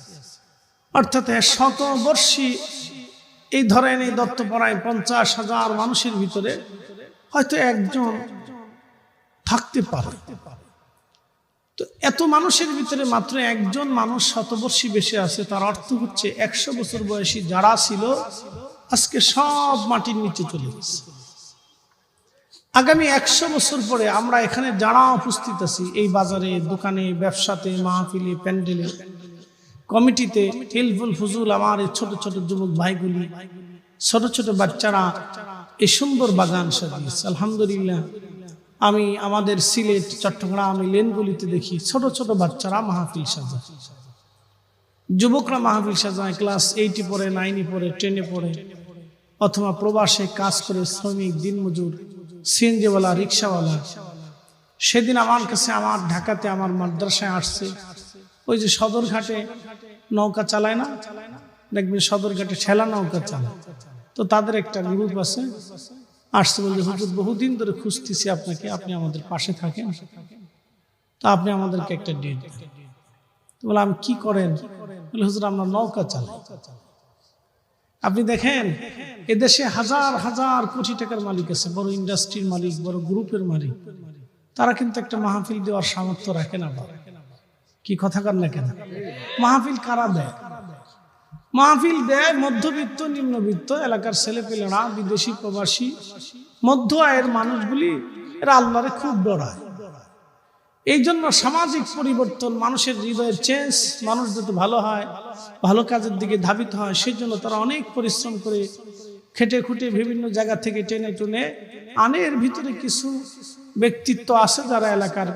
অর্থাৎ শতবর্ষী এই ধরেন এই দত্তপাড়ায় 50,000 মানুষের ভিতরে হয়তো একজন থাকতে পারে। তো এত মানুষের ভিতরে মাত্র একজন মানুষ শতবর্ষী বেশি আছে, তার অর্থ হচ্ছে 100 বছর বয়সী যারা ছিল আজকে সব মাটির নিচে চলে গেছে। আগামী 100 বছর পরে আমরা এখানে যারা উপস্থিত আছি, এই বাজারে, দোকানে, ব্যবসাতে, মাহফিলে, প্যান্ডেলে, কমিটিতে, হিলফুল ফুজুল, আমার এই ছোট ছোট যুবক ভাইগুলি, ছোট ছোট বাচ্চারা এই সুন্দর বাগান সাজিয়েছে আলহামদুলিল্লাহ। আমি আমাদের সিলেট, চট্টগ্রাম এই লেনগুলিতে দেখি ছোট ছোট বাচ্চারা মাহফিল সাজায়, যুবকরা মাহফিল সাজায়। ক্লাস 8 পড়ে, 9 পড়ে, 10 পড়ে, অথবা প্রবাসে কাজ করে, শ্রমিক, দিনমজুর, সিএনজিওয়ালা, রিক্সাওয়ালা। সেদিন আমার কাছে, আমার ঢাকাতে আমার মাদ্রাসায় আসছে, ওই যে সদরঘাটে নৌকা চালায় না, দেখবেন সদরঘাটে ঠেলা নৌকা চালায়, তো তাদের একটা গ্রুপ আছে, আসছে বলছে হুজুর বহুদিন ধরে খুঁজতেছি আপনাকে, আপনি আমাদের পাশে থাকেন, তো আপনি আমাদেরকে একটা ডেট দেন। তো বলে আমি কি করেন? বলে হুজুর আমরা নৌকা চালাই। আপনি দেখেন এদেশে হাজার হাজার কোটি টাকার মালিক আছে, বড় ইন্ডাস্ট্রির মালিক, বড় গ্রুপের মালিক, তারা কিন্তু একটা মাহফিল দেওয়ার সামর্থ্য রাখে না। কি কথা কর না কেন? মাহফিল কারা দেয়? মাহফিল দেয় মধ্যবিত্ত, নিম্নবিত্ত এলাকার ছেলেপেলেরা, বিদেশি, প্রবাসী, মধ্য আয়ের মানুষগুলি। এরা আল্লাহরে খুব ডরায়। এই জন্য সামাজিক পরিবর্তন, মানুষের হৃদয়ের চেঞ্জ, মানুষ যাতে ভালো হয়, ভালো কাজের দিকে ধাবিত হয়, সেই জন্য তারা অনেক পরিশ্রম করে, খেটে খুঁটে বিভিন্ন জায়গা থেকে টেনে টুনে আনে। এর ভিতরে কিছু ব্যক্তিত্ব আছে যারা এলাকার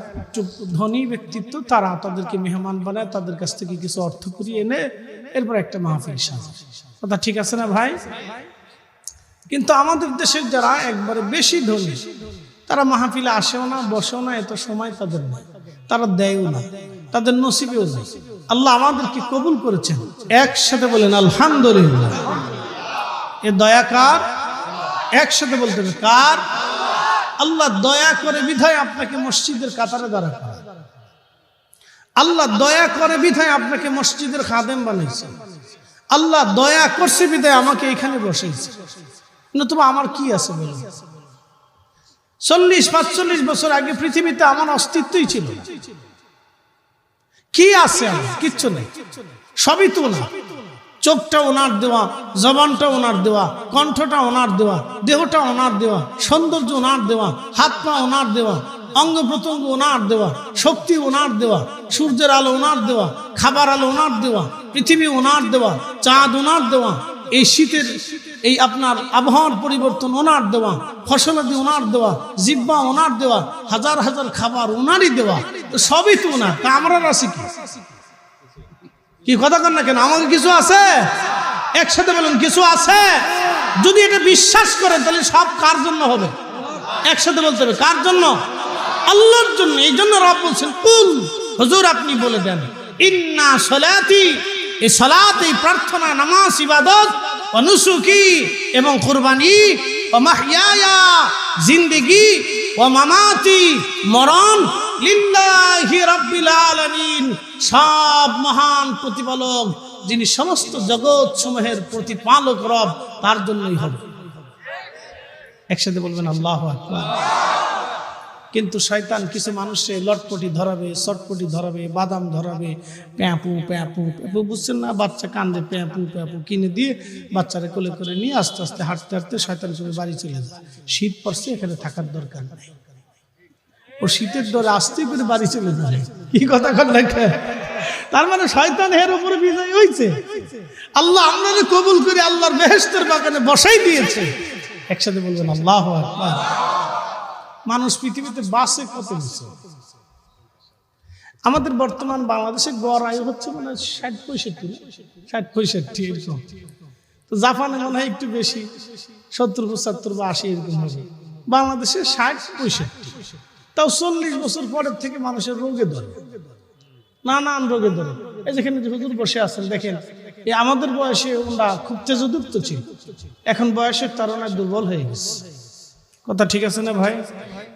ধনী ব্যক্তিত্ব, তারা তাদেরকে মেহমান বানায়, তাদের কাছ থেকে কিছু অর্থ করিয়ে এনে এরপর একটা মাহফিল সাজায়। কথা ঠিক আছে না ভাই? কিন্তু আমাদের দেশের যারা একবারে বেশি ধনী, তারা মাহফিলে আসেও না, বসেও না, এত সময় তাদের নেই, তারা দেয়ও না, তাদের নসিবেও নেই। আল্লাহ আমাদেরকে কবুল করেছেন। একসাথে বলেন আলহামদুলিল্লাহ। এ দয়া কার? একসাথে বলতে হবে কার? আল্লাহ দয়া করে বিধায় আপনাকে মসজিদের কাতারে দাঁড়া করা। আল্লাহ দয়া করে বিধায় আপনাকে মসজিদের খাদেম বানিয়েছে। আল্লাহ দয়া করছে বিধায় আমাকে এখানে বসেছে। নতুবা আমার কি আছে বলুন? 40-45 বছর আগে পৃথিবীতে আমার অস্তিত্বই ছিল না। কি আছে? আমার কিচ্ছু নেই, সবই তো না। চোখটা ওনার দেওয়া, জবানটা ওনার দেওয়া, কণ্ঠটা ওনার দেওয়া, দেহটা ওনার দেওয়া, সৌন্দর্য ওনার দেওয়া, হাত পা ওনার দেওয়া, অঙ্গ প্রত্যঙ্গ ওনার দেওয়া, শক্তি ওনার দেওয়া, সূর্যের আলো ওনার দেওয়া, খাবার আলো ওনার দেওয়া, পৃথিবী ওনার দেওয়া, চাঁদ ওনার দেওয়া, এই শীতের এই আপনার আবহাওয়ার পরিবর্তন ওনার দেওয়া, ফসলাদি ওনার দেওয়া, জিব্বা ওনার দেওয়া, হাজার হাজার খাবার ওনারই দেওয়া, তো সবই তো ওনার। তা আমরা রাশি কি কথা কর না কেন? আমাকে কিছু আছে? একসাথে বলেন কিছু আছে? যদি এটা বিশ্বাস করেন তাহলে সব কার জন্য হবে? একসাথে বলতে হবে কার জন্য? আল্লাহর জন্য। এই জন্য রব বলছেন কুল, হুজুর আপনি বলে দেন, ইন্না সলাতি, এই সালাত, এই প্রার্থনা, নামাজ, ইবাদত, ও নুসুকি এবং কুরবানি, ও মাহইয়ায়া জিন্দেগি, ও মামাতি মরণ, লিল্লাহি রাব্বিল আলামিন, সব মহান প্রতিপালক যিনি সমস্ত জগৎ সমূহের প্রতিপালক রব, তার জন্যই হবে। একসাথে বলবেন আল্লাহু আকবার। কিন্তু শয়তান কিছু মানুষে লটপটি ধরাবে, চটপটি ধরাবে, বাদাম ধরাবে, প্যাঁপু প্যাঁপু প্যাঁপু, বুঝছেন না? বাচ্চা কান্দে, প্যাঁপু প্যাঁপু কিনে দিয়ে বাচ্চারা কোলে করে নিয়ে আস্তে আস্তে হাঁটতে হাঁটতে শয়তান করে বাড়ি চলে যায়। শীত পড়ছে, এখানে থাকার দরকার নেই। ও শীতের ডরে আসতে করে বাড়ি চলে যায়। কি কথা কর না? তার মানে শয়তান এর উপরে বিজয় হয়েছে। আল্লাহ আপনাদের কবুল করে আল্লাহর বেহেশতের বাগানে বসাই দিয়েছে। একসাথে বলবেন আল্লাহু আকবার। মানুষ পৃথিবীতে বাসে কত বছর? আমাদের বর্তমান বাংলাদেশে গড় আয়ু হচ্ছে মানে 60-65 এরকম। তো জাপানে মনে হয় একটু বেশি, 70-75 বা 80 এরকম হবে। বাংলাদেশে 60-65, তাও 40 বছর পরের থেকে মানুষের রোগে ধরে, নানান রোগে ধরে। এই যেখানে যে হুজুর বসে আছেন দেখেন, এই আমাদের বয়সে ওরা খুব তেজদীপ্ত ছিল, এখন বয়সের তাড়নায় দুর্বল হয়ে গেছে। কথা ঠিক আছে না ভাই?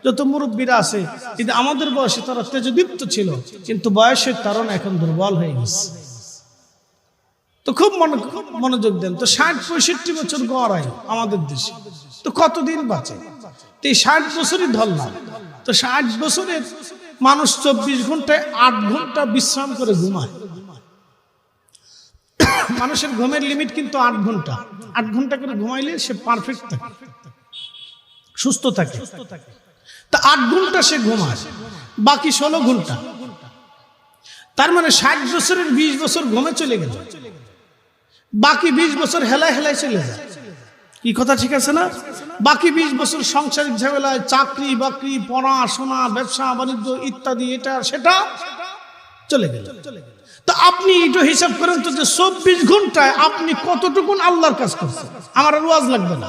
যত মুরব্বীরা আছে কিন্তু আমাদের বয়সে তারা তেজদীপ্ত ছিল, কিন্তু বয়সের তাড়না এখন দুর্বল হয়ে গেছে। তো খুব মনোযোগ দেন। তো 60-65 বছর গড় আয়ু আমাদের দেশে, তো কতদিন বাঁচে? তো এই 60 বছরই ধরলাম। তো 60 বছরের মানুষ 24 ঘন্টায় 8 ঘন্টা বিশ্রাম করে ঘুমায়। মানুষের ঘুমের লিমিট কিন্তু 8 ঘন্টা। 8 ঘন্টা করে ঘুমাইলে সে পারফেক্ট থাকে, সুস্থ থাকে। তা 8 ঘন্টা সে ঘুমায়, বাকি 16 ঘন্টা। তার মানে 60 বছরের 20 বছর ঘুমে চলে গেল, বাকি 20 বছর হেলায় হেলায় চলে যায়। কি কথা ঠিক আছে না? বাকি 20 বছর সাংসারিক ঝামেলায়, চাকরি বাকরি, পড়াশোনা, ব্যবসা বাণিজ্য ইত্যাদি, এটা সেটা চলে গেল। তো আপনি একটু হিসাব করেন তো, যে 24 ঘন্টায় আপনি কতটুকুন আল্লাহর কাজ করছেন। আমার আর ওয়াজ লাগবে না,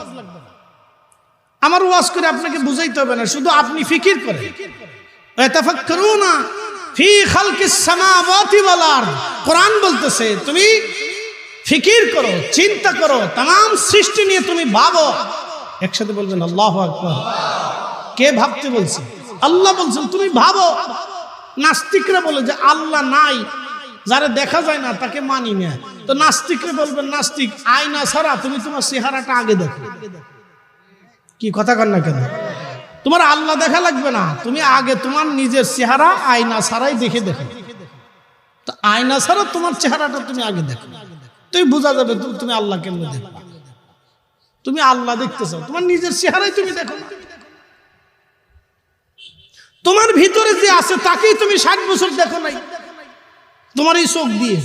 আমার ওয়াজ করে আপনাকে বুঝাইতে হবে না, শুধু আপনি ফিকির করেন। ইয়াতাফাক্কারুনা ফি খালকিস সামাওয়াতি ওয়াল আরদ। কোরআন বলতেছে তুমি ফিকির করো, চিন্তা করো, तमाम সৃষ্টি নিয়ে তুমি ভাবো। একসাথে বলবেন আল্লাহু আকবার। কে ভাবতে বলছে? আল্লাহ বলছেন তুমি ভাবো। নাস্তিকরা বলে যে আল্লাহ নাই, যারা দেখা যায় না তাকে মানি না। তো নাস্তিকরা বলবেন নাস্তিক, আয়না ছাড়া তুমি তোমার চেহারাটা আগে দেখো। কি কথা কন না কেন? তোমার আল্লাহ দেখা লাগবে না, তুমি আগে তোমার নিজের চেহারা আয়না ছাড়াই দেখে দেখো। তো আয়না ছাড়া তোমার চেহারাটা তুমি আগে দেখো, তুই বোঝা যাবে তুমি আল্লাহ কেমনে দেখো। তুমি আল্লাহ দেখতে চাও, তোমার নিজের চেহারাই তুমি দেখো না। তোমার ভিতরে যে আছে তাকেই তুমি 60 বছর দেখো নাই তোমার এই চোখ দিয়ে।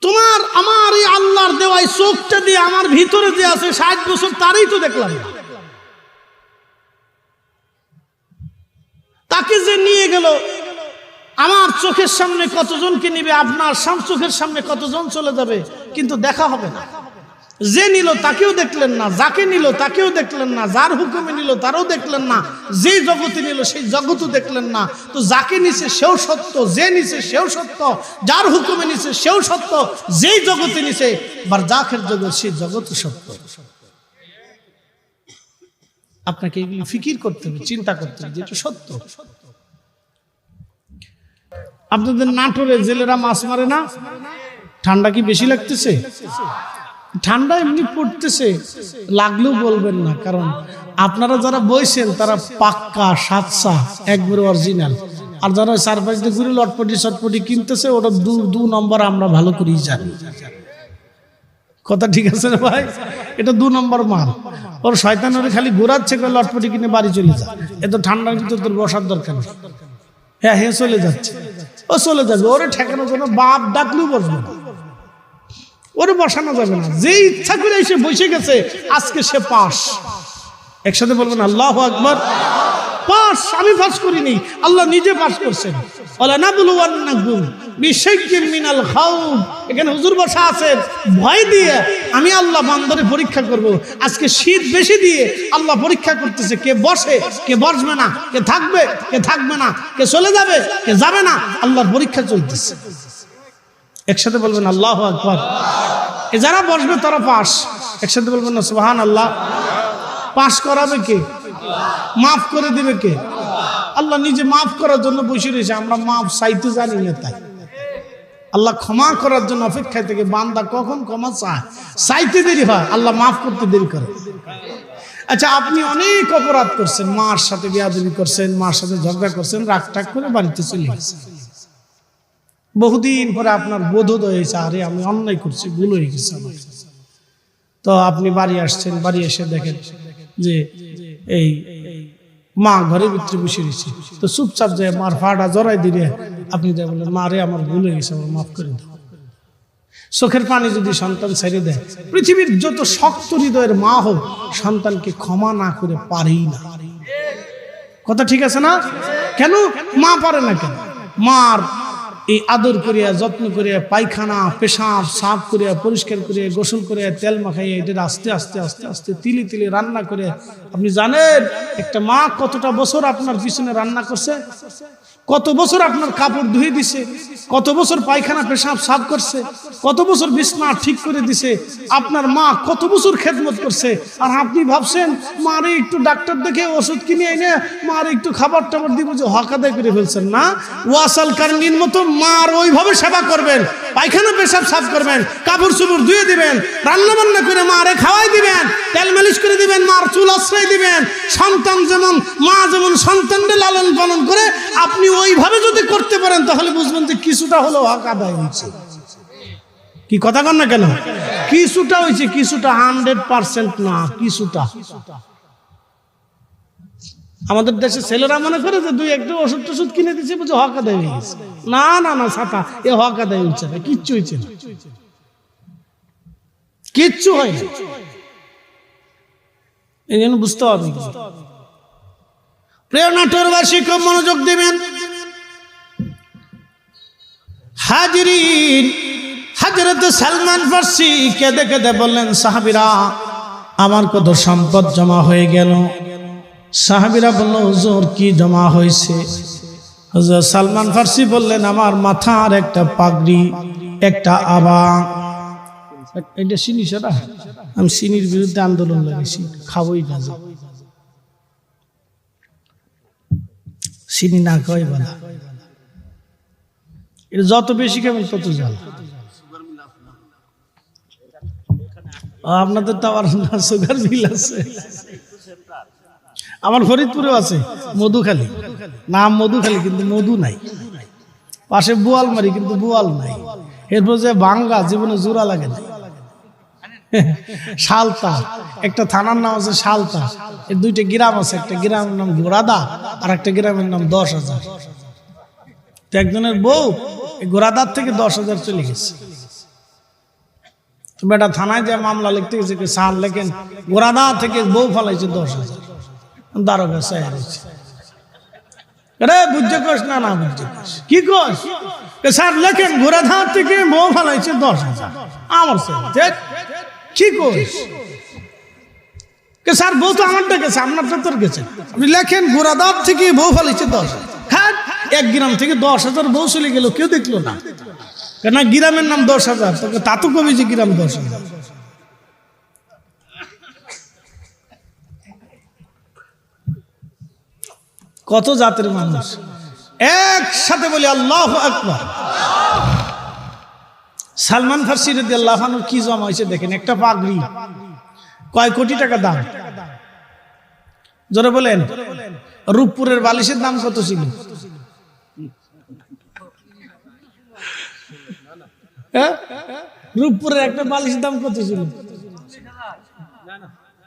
তোমার আমার এই আল্লাহর দেওয়া এই চোখটা দিয়ে আমার ভিতরে যে আছে 60 বছর তারই তো দেখলাম না। তাকে যে নিয়ে গেল, আমার চোখের সামনে কতজনকে নিবে, আপনার চোখের সামনে কতজন চলে যাবে, কিন্তু দেখা হবে না। যে নিল তাকেও দেখলেন না, যাকে নিল তাকেও দেখলেন না, যার হুকুমে নিল তারও দেখলেন না, যে জগতে নিল সেই জগতও দেখলেন না। তো যাকে নিছে সেও সত্য, যে নিছে সেও সত্য, যার হুকুমে নিছে সেও সত্য, যেই জগতে নিছে বারজাখের জগৎ সেই জগৎও সত্য। আপনাকে এগুলি ফিকির করতে হবে, চিন্তা করতে হবে, যেটা সত্য। আপনাদের নাটোরে জেলেরা মাছ মারে না? ঠান্ডা কি বেশি লাগতেছে? ঠান্ডা এমনি পড়তেছে, লাগলেও বলবেন না, কারণ আপনারা যারা বইছেন তারা পাক্কা সাতসা একবারে অরিজিনাল, আর যারা 4-5 দিয়ে ঘুরে লটপটি চটপটি কিনতেছে ওটা 2 নম্বর আমরা ভালো করেই জানি। কথা ঠিক আছে না ভাই? এটা 2 নম্বর মাল। ওর শয়তান ওরে খালি ঘোরাচ্ছে, লটপটি কিনে বাড়ি চলে যায়। এত ঠান্ডার ভিতর তোর বসার দরকার নেই। হ্যাঁ হ্যাঁ চলে যাচ্ছে, ও চলে যাবে। ওরে ঠেকানোর জন্য বাপ ডাকলেও বসবে না, ওরে বসানো যাবে না। যে ইচ্ছা করে এসে বসে গেছে আজকে সে পাস। একসাথে বলবেন আল্লাহু আকবার। পাস আমি পাস করিনি, আল্লাহ নিজে পাস করছেন। ওয়ালা নাবলুওয়ান্নাকুম বিশাইইন মিনাল খাউফ। এখানে হুজুর বসা আছেন, ভয় দিয়ে আমি আল্লাহ বান্দারে পরীক্ষা করব। আজকে শীত বেশি দিয়ে আল্লাহ পরীক্ষা করতেছে, কে বসে কে বসবে না, কে থাকবে কে থাকবে না, কে চলে যাবে কে যাবে না, আল্লাহর পরীক্ষা চলতেছে। একসাথে বলবেন আল্লাহু আকবার। যারা বসবে তারা পাস। একসাথে বলবেন না সুবহানাল্লাহ। পাস করাবে কে? মাফ করে দিবে কে? আল্লাহ নিজে মাফ করার জন্য বসে রয়েছে, আমরা মাফ চাইতে জানি না। তাই আল্লাহ ক্ষমা করার জন্য অপেক্ষায় থেকে, বান্দা কখন ক্ষমা চায়, চাইতে দেরি হয়, আল্লাহ মাফ করতে দেরি করে। আচ্ছা, আপনি অনেক অপরাধ করছেন, মার সাথে বেয়াদবি করছেন, মার সাথে ঝগড়া করছেন, রাগ টাগ করে বাড়িতে চলে গেছেন। বহুদিন পরে আপনার বোধোদয় হয়েছে, আরে আমি অন্যায় করছি, ভুল হয়ে গেছে আমার। তো আপনি বাড়ি আসছেন, বাড়ি এসে দেখেন যে এই মা ঘরের ভিতরে বসে রয়েছে, তো চুপচাপ যায় মার ফাটা জড়াই দিলে আপনি যাই বললেন, মা রে আমার ভুল হয়ে গেছে, আমার মাফ করে দাও। চোখের পানি যদি সন্তান ছেড়ে দেয়, পৃথিবীর যত শক্ত হৃদয়ের মা হোক, সন্তানকে ক্ষমা না করে পারেই না। কথা ঠিক আছে না? কেন মা পারে না? কেন? মার এই আদর করিয়া যত্ন করিয়া পায়খানা পেশাব সাফ করিয়া পরিষ্কার করিয়া গোসল করিয়া তেল মাখাইয়া এটা আস্তে আস্তে আস্তে আস্তে তিলে তিলে রান্না করে, আপনি জানেন একটা মা কতটা বছর আপনার পিছনে রান্না করছে, কত বছর আপনার কাপড় ধুয়ে দিছে, কত বছর পায়খানা পেশাব সাফ করছে, কত বছর বিছনা ঠিক করে দিছে, আপনার মা কত বছর খেদমত করছে। আর আপনি ভাবছেন মারে একটু ডাক্তার দেখে ওষুধ কিনে এনে মারে একটু খাবার টাবার দিব, যে হক আদায় করে ফেলছেন না। ওয়াসাল কারণীর মতো মার ওইভাবে সেবা করবেন, পায়খানা পেশাব সাফ করবেন, কাপড় চুপড় ধুয়ে দিবেন, রান্না বান্না করে মারে খাওয়াই দিবেন, তেল মালিশ করে দিবেন, মার চুল আশ্রয় দিবেন। সন্তান যেমন মা যেমন সন্তানকে লালন পালন করে, আপনি ওইভাবে যদি করতে পারেন তাহলে বুঝবেন যে কিছুটা হলো হক আদায় হয়েছে। কি কথা কন না কেন? কিছুটা হয়েছে, কিছুটা 100% না, কিছুটা। আমাদের দেশে ছেলেরা মনে করে যে দুই একটা ওষুধ টষুধ কিনে দিচ্ছে বুঝে হক আদায় হয়ে গেছে। না না না ছাতা, এ হক আদায় হচ্ছে না, কিচ্ছু হয়েছে না, কিচ্ছু হয় না। এই জন্য বুঝতে হবে। প্রিয় নাটোরবাসী খুব মনোযোগ দিবেন। হাজিরিন, হযরত সালমান ফার্সি কেঁদে কেঁদে বললেন, সাহাবীরা আমার কত সম্পদ জমা হয়ে গেল। সাহাবীরা বলল, হুজুর কি জমা হয়েছে? হুজুর সালমান ফার্সি বললেন, আমার মাথার একটা পাগড়ি, একটা আবা। এটা চিনি সেটা, আমি চিনির বিরুদ্ধে আন্দোলন লাগিয়েছি, খাবোই না, চিনি না খাওয়াই বলা। এটা যত বেশি খাবেন তত জাল। আপনাদের তো আবার সুগার বিল আছে। আমার ফরিদপুরেও আছে মধুখালী, নাম মধুখালী কিন্তু মধু নাই। পাশে বোয়ালমারি কিন্তু বোয়াল নাই। এরপর যে বাঙ্গা, জীবনে জোড়া লাগে না। শালতা, একটা থানার নাম আছে শালতা। এর দুইটা গ্রাম আছে, একটা গ্রামের নাম গোড়াদা আর একটা গ্রামের নাম 10,000। তো একজনের বউ গোড়াদার থেকে 10,000 চলে গেছে। তো বেটা থানায় যে মামলা লিখতে গেছে, সাল লেখেন গোড়াদা থেকে বউ ফলাইছে 10,000। দারোগা সাহেব বুঝতে কস না, না বুঝতে কস কি কস? স্যার লেখেন গোড়াদা থেকে বউ ফলাইছে 10,000। আমার কি কস? স্যার বউ তো আমারটা গেছে, আপনারটা তোর গেছে। আপনি লেখেন গোড়াদার থেকে বউ ফলাইছে 10,000। হ্যাঁ, এক গ্রাম থেকে 10,000 বউ চলে গেল, কেউ দেখলো না। কেন গ্রামের নাম 10,000, তোকে তা তো কবি যে গ্রাম 10,000। কত জাতের মানুষ একসাথে বলি আল্লাহু আকবার। সালমান ফার্সি রাদিয়াল্লাহু আনহু কি জমা হয়েছে দেখেন, একটা পাগড়ি কয় কোটি টাকা দাম? জোরে বলেন। রূপপুরের বালিশের দাম কত ছিল? রূপপুরের একটা বালিশের দাম কত ছিল?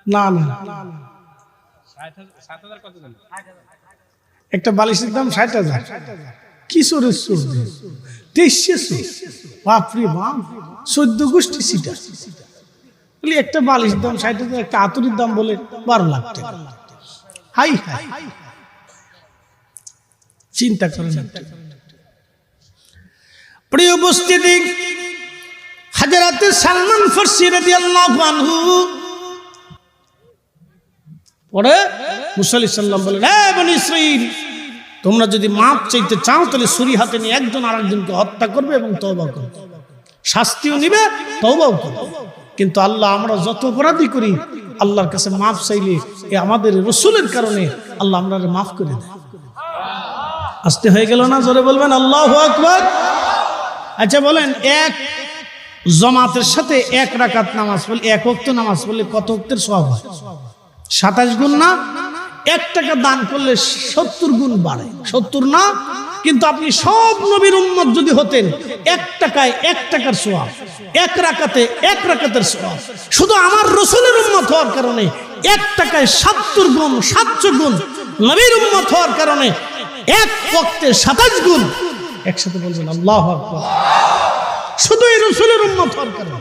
না না, একটা বালিশের দাম 60,000। কি চোরের চোর, 2300 বাপরে বাপ, 14 গোষ্ঠী সিটা। একটা বালিশের দাম 60,000, একটা আতুরির দাম বলে 12 লাখ টাকা। হাই হাই, চিন্তা করেন। প্রিয় উপস্থিতি, হযরত সালমান ফার্সি রাদিয়াল্লাহু আনহু পরে মুসা আলাইহিস সালাম বলেন, হে বনী ইসরাঈল, তোমরা যদি মাপ চাইতে চাও তাহলে ছুরি হাতে নিয়ে একজন আরেকজনকে হত্যা করবে এবং তওবা করবে, শাস্তিও নিবে, তওবাও করবে। কিন্তু আল্লাহ, আমরা যত অপরাধী করি আল্লাহর কাছে মাপ চাইলে এ আমাদের রাসূলের কারণে আল্লাহ আমাদের মাফ করে দেয়। আসতে হয়ে গেল না? জোরে বলবেন আল্লাহু আকবার। আচ্ছা বলেন, এক জামাতের সাথে এক রাকাত নামাজ পড়লে, এক ওয়াক্ত নামাজ পড়লে কত ওয়াক্তের সওয়াব হয়? 27 গুণ না? 1 টাকা দান করলে 70 গুণ বাড়ে। 70 না? কিন্তু আপনি সব নবীর উম্মত যদি হতেন, 1 টাকায় 1 টাকার সওয়াব, 1 রাকাতে 1 রাকাতের সওয়াব। শুধু আমার রাসূলের উম্মত হওয়ার কারণে 1 টাকায় 70 গুণ, 700 গুণ নবীর উম্মত হওয়ার কারণে এক ওয়াক্তে 27 গুণ। একসাথে বলবেন আল্লাহু আকবার। শুধু এই রাসূলের উম্মত হওয়ার কারণে।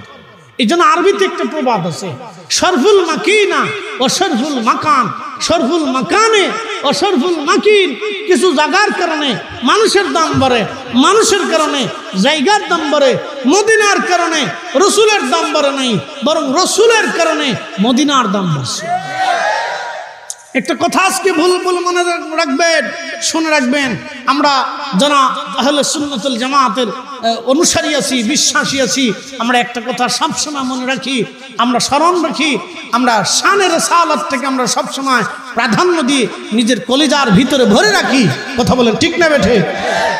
এই জন্য আরবিতে একটা প্রবাদ আছে, শরফুল মাকিনা ও শরফুল মাকান, শরফুল মাকানে ও শরফুল মাকিন। কিছু জায়গার কারণে মানুষের দাম বাড়ে, মানুষের কারণে জায়গার দাম বাড়ে। মদিনার কারণে রসুলের দাম বাড়ে নাই, বরং রসুলের কারণে মদিনার দাম বাড়ছে। একটা কথা আজকে ভুল মনে রাখবেন, শুনে রাখবেন। আমরা যারা আহলে সুন্নাতুল জামাতের অনুসারী আছি, বিশ্বাসী আছি, আমরা একটা কথা সবসময় মনে রাখি, আমরা স্মরণ রাখি, আমরা শানে রিসালাতটাকে আমরা সবসময় প্রাধান্য দিয়ে নিজের কলিজার ভিতরে ভরে রাখি। কথা বলেন ঠিক না বেঠে?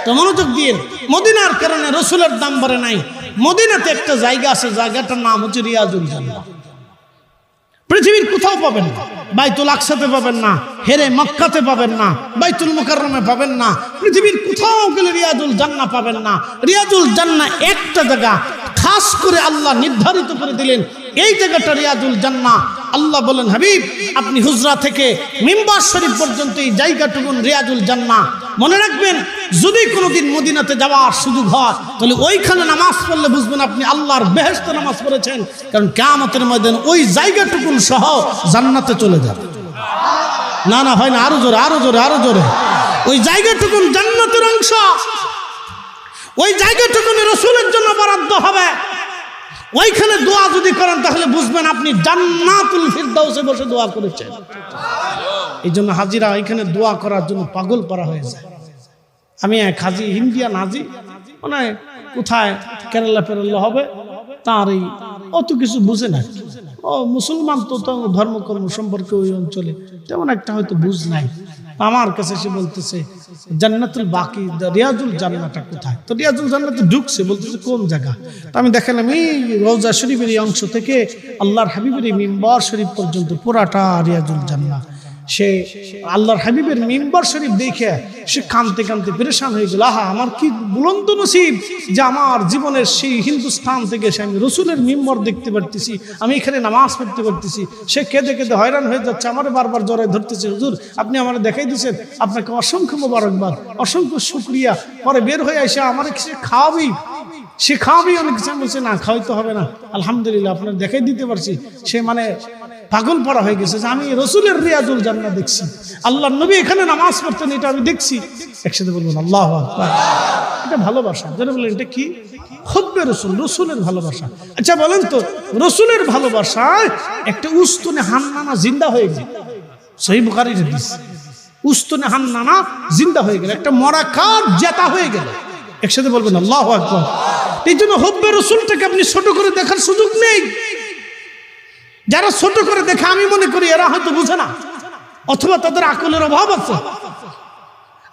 তো মনোযোগ দিয়ে, মদিনার কারণে রসুলের দাম বাড়ে নাই। মদিনাতে একটা জায়গা আছে, জায়গাটার নাম হচ্ছে রিয়াজুল জান্নাহ। পৃথিবীর কোথাও পাবেন না, বাইতুল আকসাতে পাবেন না, হেরে মক্কাতে পাবেন না, বাইতুল মুকাররমে পাবেন না, পৃথিবীর কোথাও গেলে রিয়াজুল জান্নাহ পাবেন না। রিয়াজুল জান্নাহ একটা জায়গা খাস করে আল্লাহ নির্ধারিত করে দিলেন, এই জায়গাটা রিয়াজুল জান্নাহ। আল্লাহ বলেন, হাবিব আপনি হুজরা থেকে মিম্বার শরীফ পর্যন্ত এই জায়গাটুকুন রিয়াজুল জান্নাহ। মনে রাখবেন, যদি কোনোদিন মদিনাতে যাওয়ার সুযোগ হয় তাহলে ওইখানে নামাজ পড়লে বুঝবেন আপনি আল্লাহর বেহেশতে নামাজ পড়েছেন, কারণ কিয়ামতের ময়দানে ওই জায়গাটুকুন সহ জান্নাতে চলে যাবে। না না হয় না, আরো জোরে, আরো জোরে, আরো জোরে। ওই জায়গাটুকুন জান্নাতের অংশ, ওই জায়গাটুকুন রাসূলের জন্য বরাদ্দ হবে। ওইখানে দোয়া যদি করেন তাহলে বুঝবেন আপনি জান্নাতুল ফিরদাউসে বসে দোয়া করেছেন। এই জন্য হাজিরা এখানে দোয়া করার জন্য পাগল পারা হয়ে যায়। আমি এক হাজি, ইন্ডিয়ান হাজি, মানে কোথায় কেরালা ফেরাল্লা হবে, তার এই অত কিছু বুঝে না। ও মুসলমান তো ধর্মকর্ম সম্পর্কে ওই অঞ্চলে তেমন একটা হয়তো বুঝ নাই। আমার কাছে সে বলতেছে জান্নাতুল বাকি, রিয়াজুল জান্নাহটা কোথায়? তো রিয়াজুল জান্নাতে ঢুকছে, বলতেছে কোন জায়গা? আমি দেখালাম এই রওজা শরীফের এই অংশ থেকে আল্লাহর হাবিবের মিম্বার শরীফ পর্যন্ত পুরাটা রিয়াজুল জান্নাহ। সে আল্লাহর হাবিবের মিম্বার শরীফ দেখে সে কাঁদতে কাঁদতে পেরেশান হয়ে গেল। আহা, আমার কি বুলন্দ নসিব যে আমার জীবনের সেই হিন্দুস্তান থেকে সে আমি রসুলের মিম্বর দেখতে পারতেছি, আমি এখানে নামাজ পড়তে পারতেছি। সে কেঁদে কেঁদে হয়রান হয়ে যাচ্ছে, আমার বারবার জড়ায় ধরতেছে, হুজুর আপনি আমার দেখাই দিয়েছেন, আপনাকে অসংখ্য মোবারকবাদ, অসংখ্য শুকরিয়া। পরে বের হয়ে এসে আমার সে খাওয়াবি, সে খাওয়াবি অনেক কিছু। বলছে না, খাওয়াইতে হবে না, আলহামদুলিল্লাহ আপনার দেখাই দিতে পারছি। সে মানে পাগল পড়া হয়ে গেছে যে আমি রসুলের রিয়াজুল জান্নাহ দেখছি, আল্লাহর নবী এখানে নামাজ পড়তেন, এটা আমি দেখছি। একসাথে বলবেন আল্লাহু আকবার। এটা ভালোবাসা, যারা বলেন এটা কি? হুব্বে রসুল, রসুলের ভালোবাসা। আচ্ছা বলেন তো, রসুলের ভালোবাসায় একটা উস্তুনে হান্নানা জিন্দা হয়ে গেল। সহিহ বুখারীর হাদিস, উস্তুনে হান্নানা জিন্দা হয়ে গেল, একটা মরা কাঠ জেতা হয়ে গেল। একসাথে বলবেন আল্লাহু আকবার। এই জন্য হুব্বে রসুলটাকে আপনি ছোট করে দেখার সুযোগ নেই। যারা ছোট করে দেখে, আমি মনে করি এরা হয়তো বুঝে না, অথবা তাদের আকলের অভাব আছে।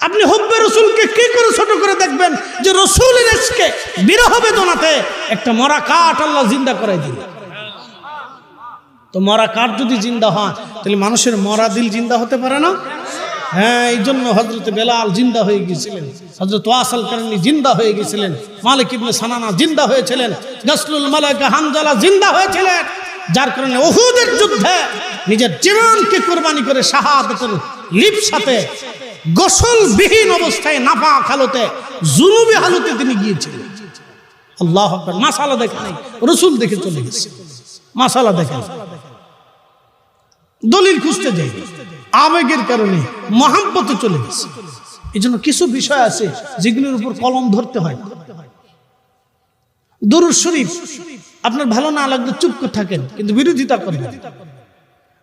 আপনি হুব্বে রসুলকে কি করে ছোট করে দেখবেন যে রসুলের ইশকে বিরহ বেদনাতে একটা মরা কাঠ আল্লাহ জিন্দা করাই দিল। তো মরা কাঠ যদি জিন্দা হয় তাহলে মানুষের মরা দিল জিন্দা হতে পারে না? হ্যাঁ, এই জন্য হযরত বেলাল জিন্দা হয়ে গিয়েছিলেন, হযরত ওয়াসিল কারনী জিন্দা হয়ে গিয়েছিলেন, মালিক ইবনে সানানা জিন্দা হয়েছিলেন, গাসলুল মালাকা হানজালা জিন্দা হয়েছিলেন। যার কারণে উহুদের যুদ্ধে নিজের জীবনকে কুরবানি করে শাহাদাতের লিপ্সাতে গোসলবিহীন অবস্থায় নাপাক হালতে, জুনুবি হালতে তিনি গিয়েছিলেন। আল্লাহু আকবার। মাসালা দেখে নাই, রাসূল দেখে চলে গেছে। মাসালা দেখে, দলিল খুঁজতে যাই, আবেগের কারণে মহব্বতে চলে গেছে। এই জন্য কিছু বিষয় আছে যেগুলোর উপর কলম ধরতে হয়। দুরূদ শরীফ আপনার ভালো না লাগলে চুপ করে থাকেন, কিন্তু বিরোধিতা করবেন।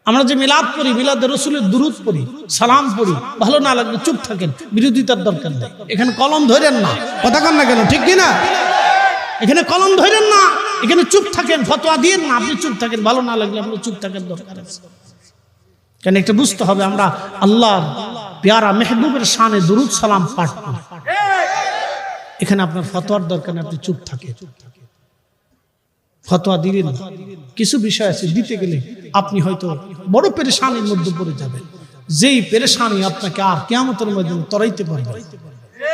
আমরা যে মিলাদ পড়ি, মিলাদে রসুলের দুরূদ পড়ি, সালাম পড়ি, ভালো না লাগলে চুপ থাকেন, বিরোধিতার দরকার নেই। এখানে কলম ধরেন না, কথা কন না কেন, ঠিক কিনা? এখানে কলম ধরেন না, এখানে চুপ থাকেন, ফতোয়া দিয়েন না, আপনি চুপ থাকেন, ভালো না লাগলে আপনি চুপ থাকেন, দরকার আছে। কেন একটা বুঝতে হবে, আমরা আল্লাহর পেয়ারা মেহবুবের শানে দুরূদ সালাম পাঠ করি। এখানে আপনার ফতোয়ার দরকার নেই, আপনি চুপ থাকেন, ফতোয়া দিলেন না। কিছু বিষয় আছে দিতে গেলে আপনি হয়তো বড় পেরেশানির মধ্যে পড়ে যাবেন, যেই পেরেশানি আপনাকে আর কিয়ামতের মধ্যে তরাইতে পারবে।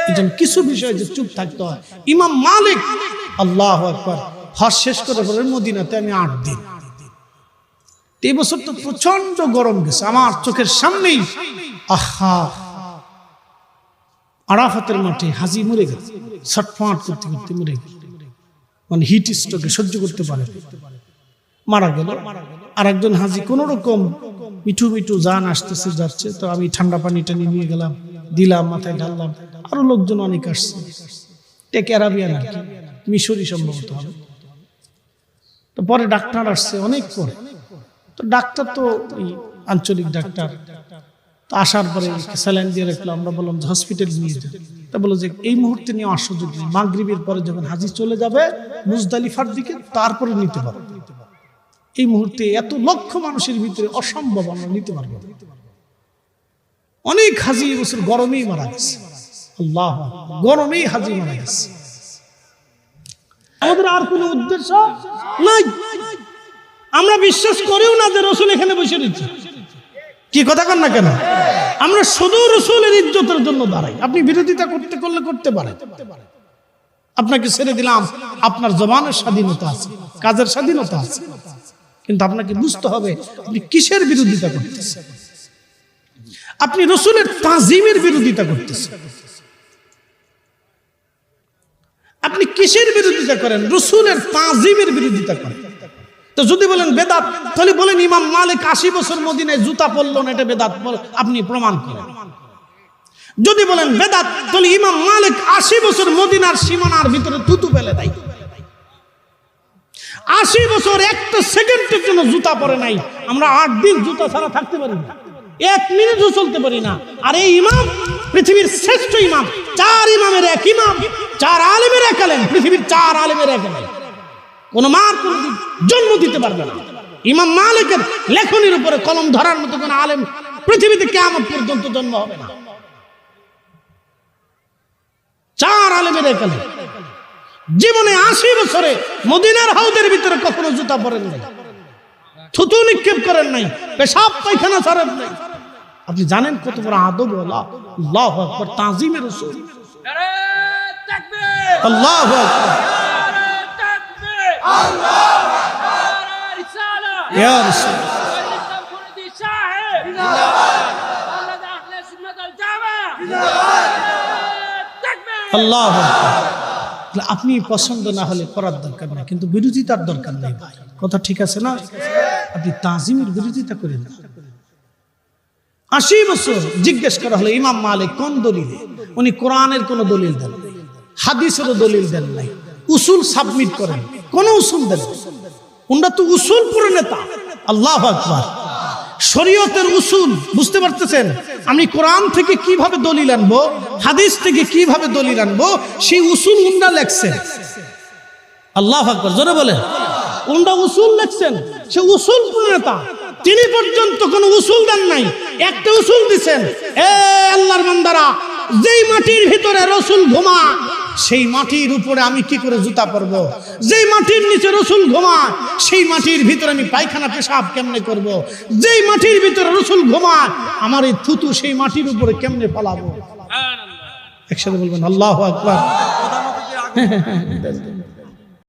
এই জন্য কিছু বিষয় যে চুপ থাকতে হয়। ইমাম মালিক আল্লাহু আকবার হজ শেষ করে বলেন মদিনাতে আমি 8 দিন। এই বছর তো প্রচন্ড গরম গেছে, আমার চোখের সামনেই আহা, আরাফাতের মাঠে হাজি মরে গেল, ছটফাট করতে করতে মরে গেল, মানে হিট স্ট্রোকে সহ্য করতে পারে, মারা গেল। আর একজন হাজি কোন রকম মিঠু মিঠু জান আসতেছে যাচ্ছে, তো আমি ঠান্ডা পানিটা নিয়ে গেলাম, দিলাম, মাথায় ঢাললাম। আরো লোকজন অনেক আসছে, টেক অ্যারাবিয়ান আর কি, মিশরি সম্ভবত হবে। তো পরে ডাক্তার আসছে অনেক পরে, তো ডাক্তার তো আঞ্চলিক ডাক্তার, তো আসার পরে স্যালাইন দিয়ে রাখলো। আমরা বললাম যে হসপিটাল নিয়ে যান। তা বলো যে এই মুহূর্তে নিয়ে সুযোগ নেই, মাগরিবের পরে যখন হাজি চলে যাবে মুজদালিফার দিকে, তারপরে নিতে পারবো। এই মুহূর্তে এত লক্ষ মানুষের ভিতরে অসম্ভব, আমরা নিতে পারবো না। অনেক হাজি এবছর গরমেই মারা গেছে, আল্লাহ, গরমেই হাজি মারা গেছে। আমাদের আর কোনো উদ্দেশ্য নাই, আমরা বিশ্বাস করেও না যে রসুল এখানে বসে রয়েছে। কি কথা কন না কেন? আমরা শুধু রসুলের ইজ্জতের জন্য দাঁড়াই। আপনি বিরোধিতা করতে করলে করতে পারেন, আপনাকে ছেড়ে দিলাম, আপনার জবানের স্বাধীনতা আছে, কাজের স্বাধীনতা আছে, কিন্তু আপনাকে বুঝতে হবে আপনি কিসের বিরোধিতা করতেছেন। আপনি রসুলের তাজিমের বিরোধিতা করতেছেন। আপনি কিসের বিরোধিতা করেন? রসুলের তাজিমের বিরোধিতা করেন। তো যদি বলেন বেদাত, তাহলে বলেন ইমাম মালিক 80 বছর মদিনায় জুতা পরল না, এটা বেদাত, আপনি প্রমাণ করেন। যদি বলেন বেদাত, তাহলে ইমাম মালিক 80 বছর মদিনার সীমানার ভিতরে থুতু ফেলে দেয়। 80 বছর একটা সেকেন্ডের জন্য জুতা পরে নাই। আমরা 8 দিন জুতা ছাড়া থাকতে পারি না, 1 মিনিটও চলতে পারি না। আর এই ইমাম পৃথিবীর শ্রেষ্ঠ ইমাম, 4 ইমামের এক ইমাম, 4 আলেমের এক আলেম, পৃথিবীর 4 আলেমের এক আলেম। কোন মার জন্ম দিতে পারবে না। ইমাম মালিকের লেখনির উপরে কলম ধরার মতো কোন আলেম পৃথিবীতে কিয়ামত পর্যন্ত জন্ম হবে না। 4 আলেমের এক আলেম। জীবনে 80 বছরে মদিনার হাউদের ভিতরে কখনো জুতা পরেন নাই, থুতু নিক্ষেপ করেন নাই, পেশাব পায়খানা ছাড়েন নাই। আপনি জানেন কত বড় আদব, আল্লাহু আকবার, তাজিমের রাসূল, আল্লাহু আকবার, ইয়া রাসূল, আল্লাহু আকবার। আপনি পছন্দ না হলে করার দরকার নাই, কিন্তু বিরোধিতার দরকার নেই ভাই, কথা ঠিক আছে না? আপনি তাজিমের বিরোধিতা করেন না। 80 বছর জিজ্ঞেস করা হলো ইমাম মালিক কোন দলিলে, উনি কোরআনের কোন দলিল দেন, হাদিসেরও দলিল দেন নাই, উসুল সাবমিট করেন, কোন উসুল দেন। উনরা তো উসুল পুরো নেতা, আল্লাহু আকবার। শরীয়তের উসুল বুঝতে পারতেছেন? আমি কোরআন থেকে কিভাবে দলিল আনবো, হাদিস থেকে কিভাবে দলিল আনবো, সেই উসুল উনরা লেখছেন, আল্লাহু আকবার, জোরে বলেন। উনরা উসুল লেখছেন, সে উসুল প্রণেতা। তিনি পর্যন্ত কোনো উসুল দেন নাই, একটা উসুল দিচ্ছেন, এ আল্লাহর বান্দারা, যেই মাটির ভিতরে রসুল ঘুমা, সেই মাটির উপরে আমি কি করে জুতা পরবো? যেই মাটির নিচে রসুল ঘুমা, সেই মাটির ভিতরে আমি পায়খানা পেশাব কেমনে করব? যেই মাটির ভিতরে রসুল ঘুমা, আমার এই থুতু সেই মাটির উপরে কেমনে ফেলাবো? একসাথে বলবেন আল্লাহু আকবার।